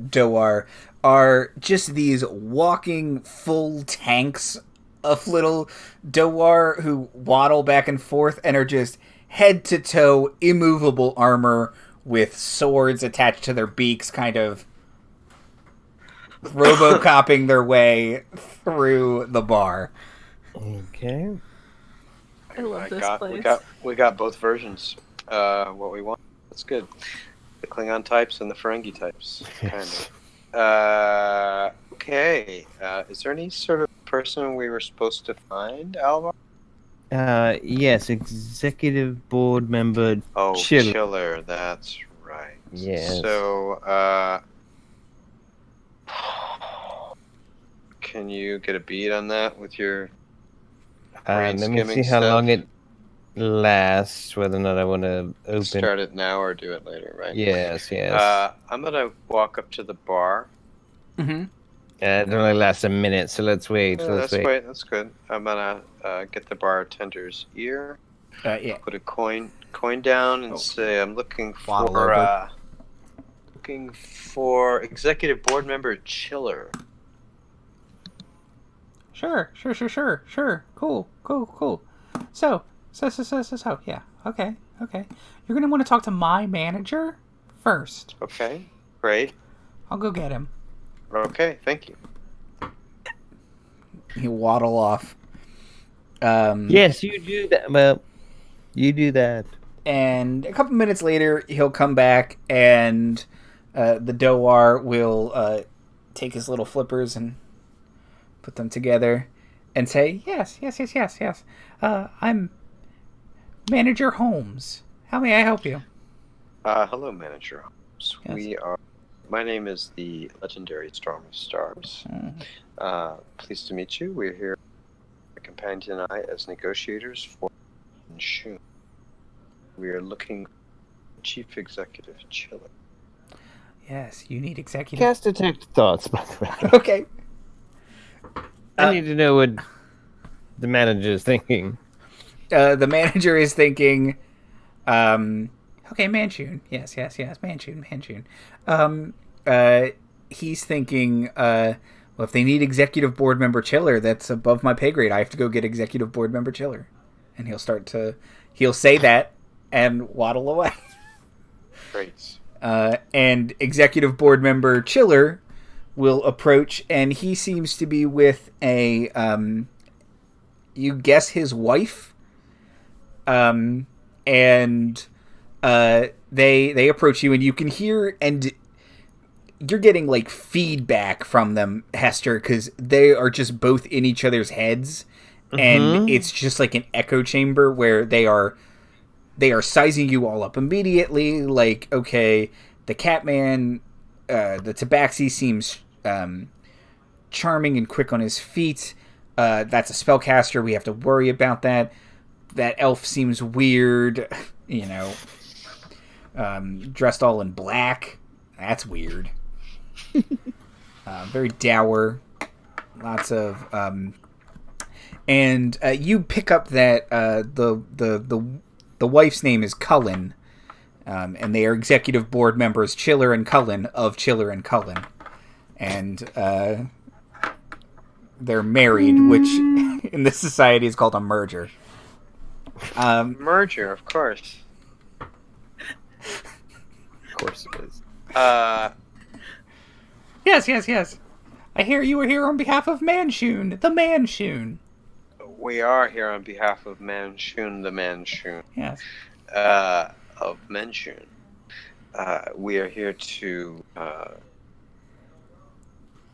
Doar are just these walking full tanks of little Doar who waddle back and forth and are just head to toe immovable armor with swords attached to their beaks, kind of robocopping their way through the bar. Okay. I love this place. We got both versions. What we want. That's good. The Klingon types and the Ferengi types, kind of. Okay. Is there any sort of person we were supposed to find, Alvar? Yes, executive board member. Oh, Chiller. That's right. Yes. So, Can you get a bead on that with your Let me see skimming how stuff? long it lasts, whether or not I want to open. Start it now or do it later, right? Yes. I'm gonna walk up to the bar. Mm-hmm. It only lasts a minute, so let's wait. That's good. I'm gonna get the bartender's ear. Yeah. Put a coin down and say I'm looking for executive board member Chiller. Sure. Cool. So, yeah. Okay. You're gonna want to talk to my manager first. Okay, great. I'll go get him. Okay, thank you. He'll waddle off. Yes, you do that. Well, you do that. And a couple minutes later, he'll come back, and the Doar will take his little flippers and put them together and say, yes. I'm Manager Holmes. How may I help you? Hello, Manager Holmes. Yes. My name is the legendary Storm of Stars. Pleased to meet you. We're here, my companion and I, as negotiators for Manshoon. We are looking for Chief Executive Chiller. Yes, you need executive... Cast detect thoughts, by the way. Okay. I need to know what the manager is thinking. The manager is thinking, okay, Manshoon. Yes, Manshoon. He's thinking, well, if they need executive board member Chiller, that's above my pay grade. I have to go get executive board member Chiller. And he'll say that and waddle away. Great. And executive board member Chiller will approach, and he seems to be with a, you guess his wife? They approach you, and you can hear, and you're getting like feedback from them, Hester, because they are just both in each other's heads, and it's just like an echo chamber where they are sizing you all up immediately. Like, okay, the Catman, the Tabaxi seems charming and quick on his feet. That's a spellcaster. We have to worry about that. That elf seems weird, dressed all in black. That's weird. Very dour. Lots of... and you pick up that the wife's name is Cullen, and they are executive board members Chiller and Cullen of Chiller and Cullen. And they're married, which in this society is called a merger. Merger, of course. Of course it is. Yes. I hear you were here on behalf of Manshoon, the Manshoon. We are here on behalf of Manshoon, the Manshoon. Yes. Of Manshoon. We are here to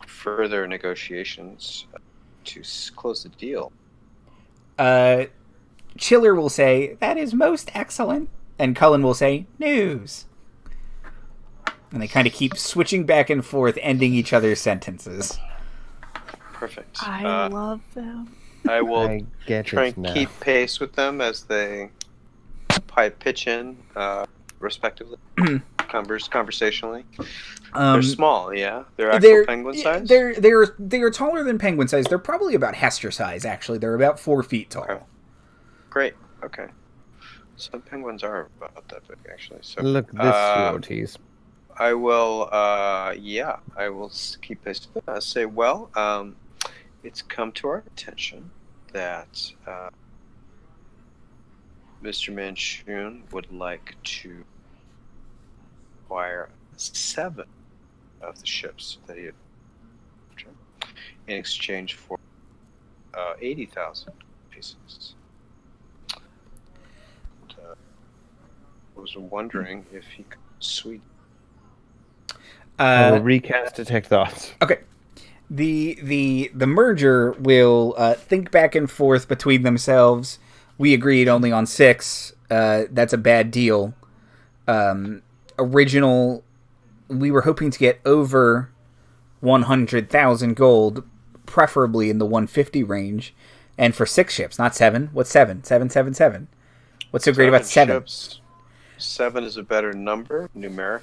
further negotiations to close the deal. Chiller will say, that is most excellent. And Cullen will say, news. And they kind of keep switching back and forth, ending each other's sentences. Perfect. I love them. I will try and now. keep pace with them as they pitch in, respectively, conversationally. They're small, yeah. They're actual penguin size. They're taller than penguin size. They're probably about Hester size. Actually, they're about 4 feet tall. Okay. Great. Okay. Some penguins are about that big, actually. So Look, this Ortiz. I will. I will keep pace with them. I say, well, it's come to our attention that Mr. Manshoon would like to acquire 7 of the ships that he had in exchange for 80,000 pieces. And, I was wondering if he could sweet. I will recast detect thoughts. Okay. The merger will think back and forth between themselves. We agreed only on 6. That's a bad deal. We were hoping to get over 100,000 gold preferably in the 150 range, and for 6 ships, not 7. What's 7? 777. What's so great about 7? Ships, 7 is a better number, numeric.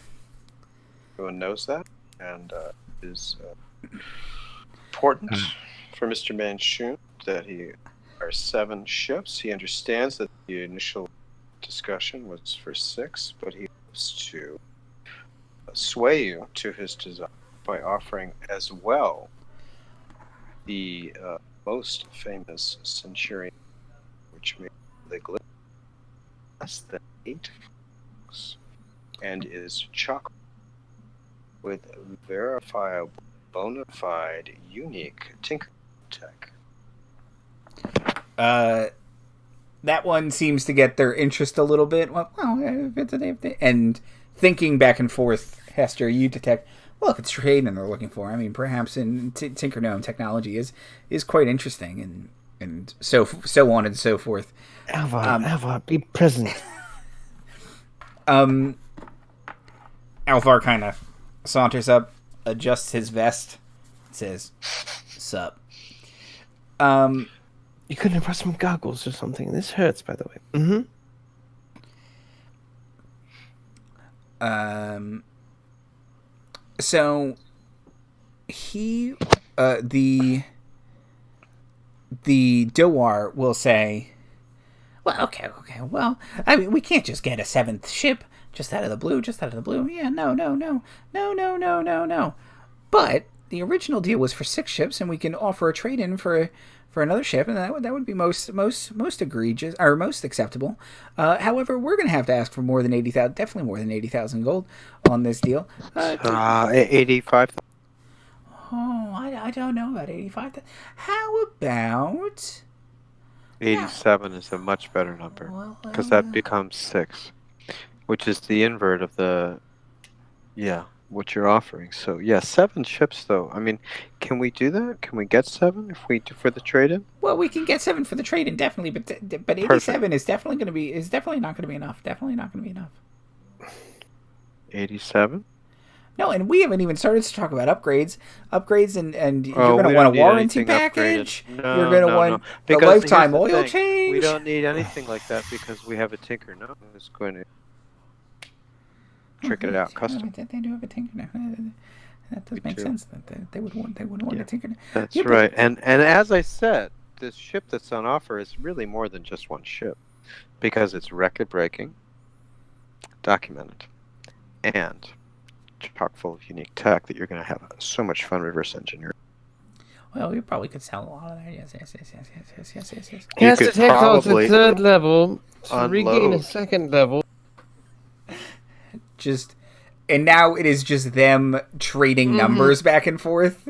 Everyone knows that, and is important for Mr. Manshoon that he are 7 ships. He understands that the initial discussion was for 6, but he hopes to sway you to his desire by offering as well the most famous centurion, which made legally less than 8 francs and is chocolate with verifiable, bona fide, unique tinker tech. That one seems to get their interest a little bit. Well, and thinking back and forth, Hester, you detect, well, if it's trade and they're looking for, I mean, perhaps in Tinker Gnome technology is quite interesting, and so on and so forth. Alvar, be present. Alvar kind of saunters up, adjusts his vest, says, "Sup." You couldn't have brought some goggles or something. This hurts, by the way. So he, the Doar will say, well, okay. Well, I mean, we can't just get a 7th ship just out of the blue. Yeah, no. But the original deal was for 6 ships, and we can offer a trade-in for another ship, and that would be most egregious or most acceptable. However, we're going to have to ask for more than 80,000, definitely more than 80,000 gold on this deal. 85. Oh, I don't know about 85. How about 87 is a much better number because that becomes 6, which is the invert of the what you're offering. So 7 ships though. I mean, can we do that? Can we get 7 if we do for the trade-in? Well, we can get 7 for the trade-in definitely, but 87 Perfect. is definitely not going to be enough. Definitely not going to be enough. 87. No, and we haven't even started to talk about upgrades, and you're going to want a warranty package. No, you're going to want a lifetime oil change. We don't need anything like that because we have a tinker now who's going to trick it out custom. They do have a tinker now. That does make sense. They would want a tinker now. That's right. And as I said, this ship that's on offer is really more than just one ship because it's record breaking, documented, and chock full of unique tech that you're going to have so much fun reverse engineering. Well, we probably could sell a lot of that. Yes. He has to take those to 3rd level to regain a 2nd level. And now it is just them trading numbers back and forth,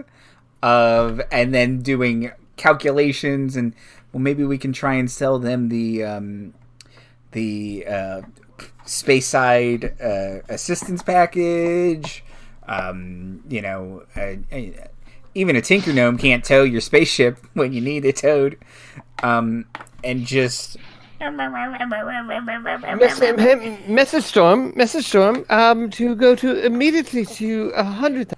and then doing calculations, and well, maybe we can try and sell them the space side assistance package. Even a Tinker Gnome can't tow your spaceship when you need it towed, and just. Message storm, to go to immediately to 100,000.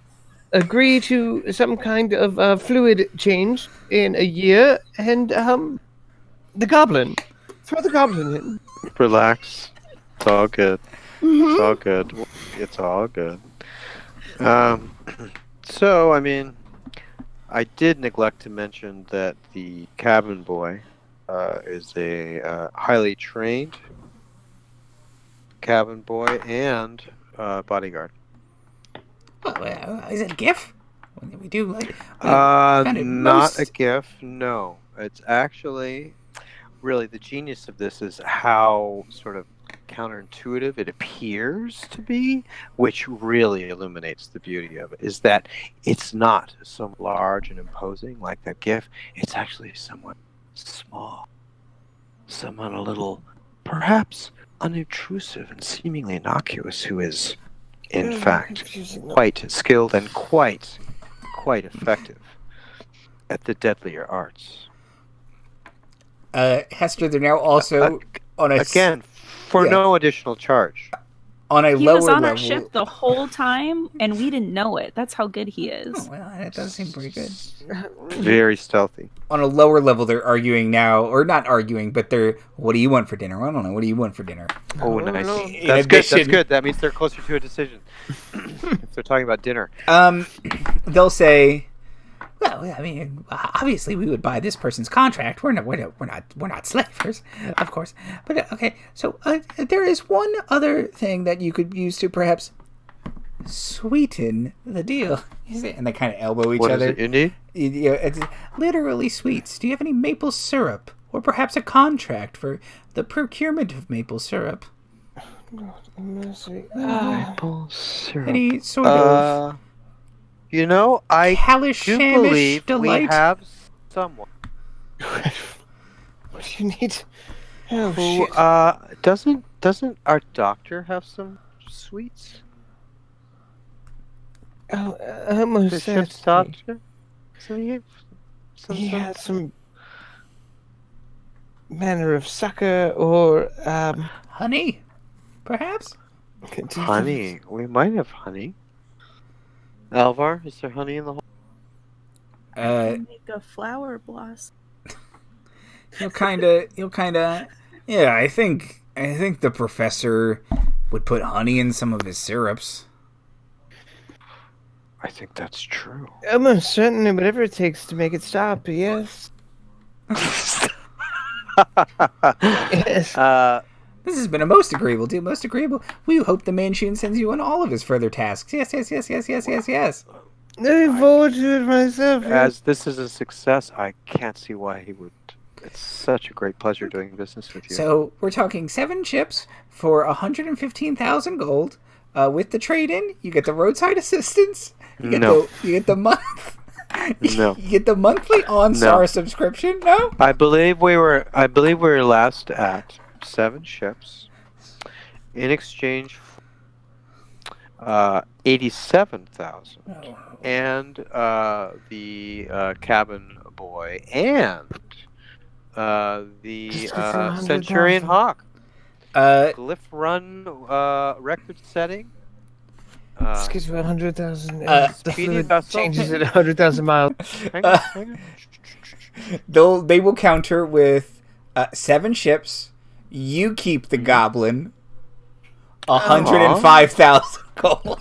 Agree to some kind of fluid change in a year, and the goblin. Throw the goblin in. Relax. It's all good. It's all good. It's all good. So, I mean, I did neglect to mention that the cabin boy is a highly trained cabin boy and bodyguard. Is it a GIF? We do not a GIF. No, it's actually really the genius of this is how sort of counterintuitive it appears to be, which really illuminates the beauty of it. Is that it's not so large and imposing like that GIF. It's actually somewhat small, someone a little, perhaps unintrusive and seemingly innocuous, who is, in fact, quite skilled and quite effective at the deadlier arts. Hester, they're now also again for no additional charge. On a He lower was on level, our ship the whole time, and we didn't know it. That's how good he is. Oh, well, that does seem pretty good. Very stealthy. On a lower level, they're arguing now, or not arguing, but they're, what do you want for dinner? I don't know. What do you want for dinner? Oh, nice. no. That's In good. addition- That's good. That means they're closer to a decision. If they're talking about dinner. They'll say, well, I mean, obviously we would buy this person's contract. We're not slavers, of course. But okay, so there is one other thing that you could use to perhaps sweeten the deal. And they kind of elbow each What other. is it you need? It's literally sweets. Do you have any maple syrup, or perhaps a contract for the procurement of maple syrup? Maple syrup. Any sort of You know, I hellish, do shamish believe we delight? have someone What do you need? Oh, who shit. doesn't our doctor have some sweets? Oh, The almost ship's certainly. doctor? So he had some He sort had of- some manner of sucker or Honey, perhaps? honey. We might have honey. Alvar, is there honey in the hole? Make a flower blossom. He'll kind of. Yeah, I think the professor would put honey in some of his syrups. I think that's true. Almost certainly, whatever it takes to make it stop. Yes. Yes. This has been a most agreeable deal. Most agreeable. We hope the Manshoon sends you on all of his further tasks. Yes, yes, yes, yes, yes, yes, yes. Looking forward to it myself. As this is a success, I can't see why he would. It's such a great pleasure doing business with you. So we're talking 7 ships for 115,000 gold. With the trade-in, you get the roadside assistance. You get No. you get the month. No. You get the monthly OnStar subscription. No. I believe we were last at 7 ships in exchange for 87,000 and the cabin boy and the Just get some Centurion 100,000. Hawk. Uh, Glyph run record setting. Let's get to 100,000. Uh, The speedy fluid vessel. changes at 100,000 miles. Hang on. they will counter with 7 ships. You keep the goblin. 105,000 gold.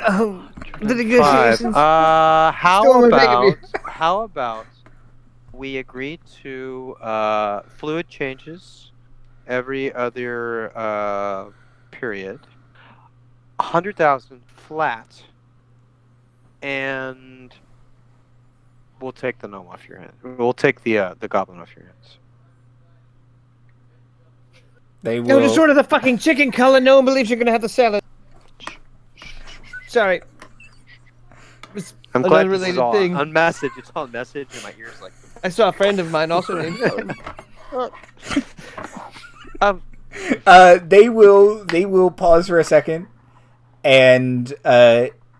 Oh, the Five. negotiations. How Still in the about we agree to fluid changes every other period, 100,000 flat, and we'll take the gnome off your hands. We'll take the goblin off your hands. They No, will. just order the fucking chicken color. No one believes you're gonna have the salad. Sorry. It's I'm glad this unrelated is all thing. on message. It's all message, and my ears like. I saw a friend of mine also named Colin. They will pause for a second, and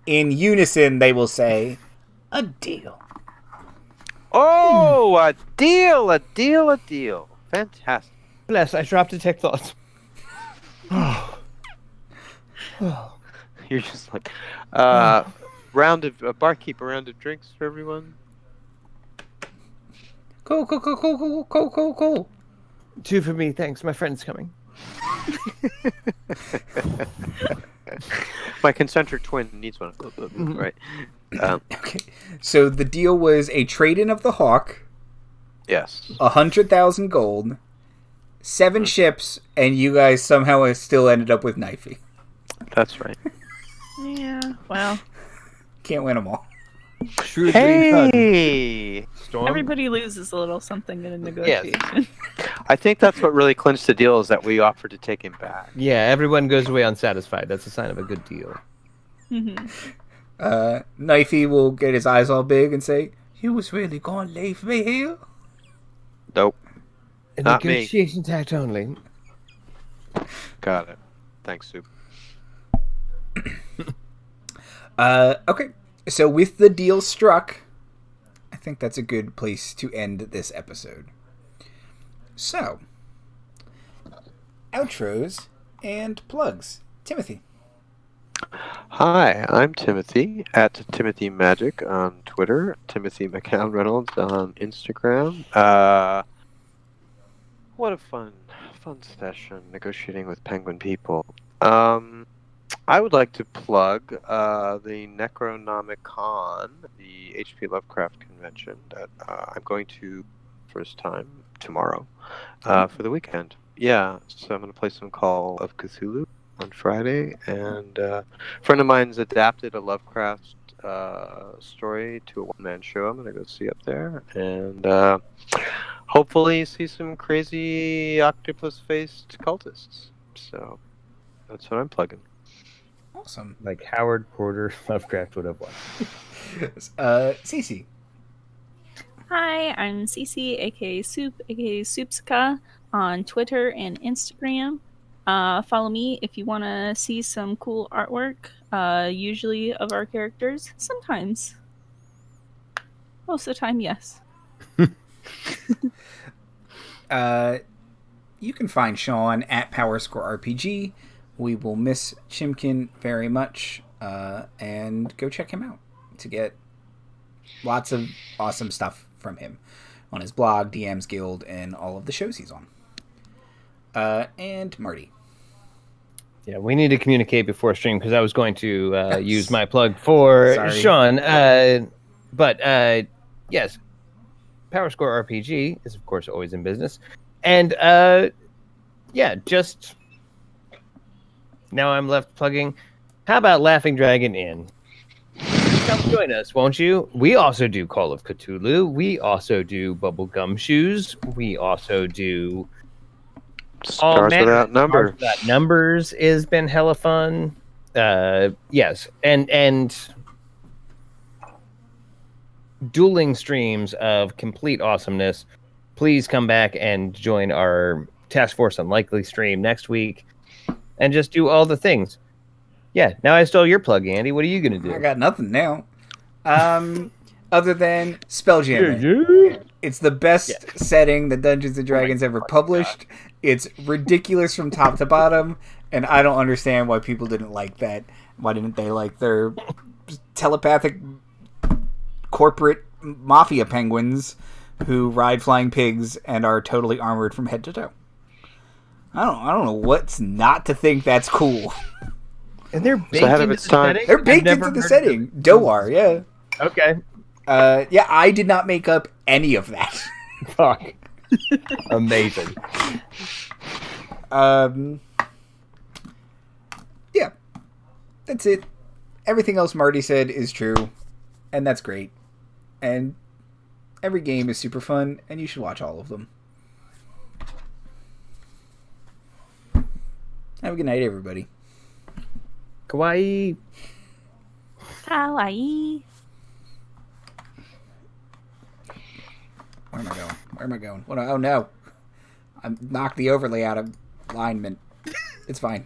in unison they will say, "A deal." Oh, a deal! A deal! A deal! Fantastic. Bless, I dropped a tech thought. You're just like, barkeep, a round of drinks for everyone. Cool. 2 for me, thanks. My friend's coming. My concentric twin needs one. Right. Okay. So the deal was a trade-in of the Hawk, Yes. 100,000 gold, 7 ships, and you guys somehow still ended up with Knifey. That's right. Yeah, well, Can't win them all. Hey! Storm. everybody loses a little something in a negotiation. I think that's what really clinched the deal is that we offered to take him back. Yeah, everyone goes away unsatisfied. That's a sign of a good deal. Knifey will get his eyes all big and say, "You was really gonna leave me here?" Nope. A Not me. negotiation tact only. Got it. Thanks, Soup. Okay. So with the deal struck, I think that's a good place to end this episode. So, outros and plugs. Timothy. Hi, I'm Timothy at Timothy Magic on Twitter, Timothy McCown Reynolds on Instagram. What a fun session negotiating with penguin people. I would like to plug the Necronomicon, the H.P. Lovecraft convention that I'm going to first time tomorrow for the weekend. Yeah, so I'm going to play some Call of Cthulhu on Friday, and a friend of mine's adapted a Lovecraft story to a one-man show. I'm going to go see up there, and hopefully see some crazy octopus-faced cultists. So that's what I'm plugging. Awesome. Like Howard Porter Lovecraft would have won. Cece. Hi, I'm Cece, aka Soup, aka Soupsika, on Twitter and Instagram. Follow me if you want to see some cool artwork, usually of our characters. Sometimes. Most of the time, yes. You can find Sean at PowerScore RPG. We will miss Chimkin very much, and go check him out to get lots of awesome stuff from him on his blog, DM's Guild, and all of the shows he's on. And Marty. Yeah, we need to communicate before stream because I was going to use my plug for Sorry. Sean. But yes, PowerScore RPG is, of course, always in business. And yeah, just now I'm left plugging. How about Laughing Dragon Inn? Come join us, won't you? We also do Call of Cthulhu. We also do Bubblegum Shoes. We also do Stars Without Number. Stars Without Numbers has been hella fun. Yes, and dueling streams of complete awesomeness. Please come back and join our Task Force Unlikely stream next week, and just do all the things. Yeah, now I stole your plug, Andy. What are you gonna do? I got nothing now. Other than Spelljammer. Yeah. It's the best setting that Dungeons and Dragons ever published. It's ridiculous from top to bottom, and I don't understand why people didn't like that. Why didn't they like their telepathic corporate mafia penguins who ride flying pigs and are totally armored from head to toe? I don't know what's not to think that's cool. And they're baked ahead of into its the time. setting? They're baked I've never into the heard setting. of Doar, yeah. Okay. Yeah, I did not make up any of that. Fuck. Amazing. Yeah. That's it. Everything else Marty said is true, and that's great. And every game is super fun, and you should watch all of them. Have a good night, everybody. Kawaii. Kawaii. Where am I going? What? Oh no. I knocked the overlay out of alignment. It's fine.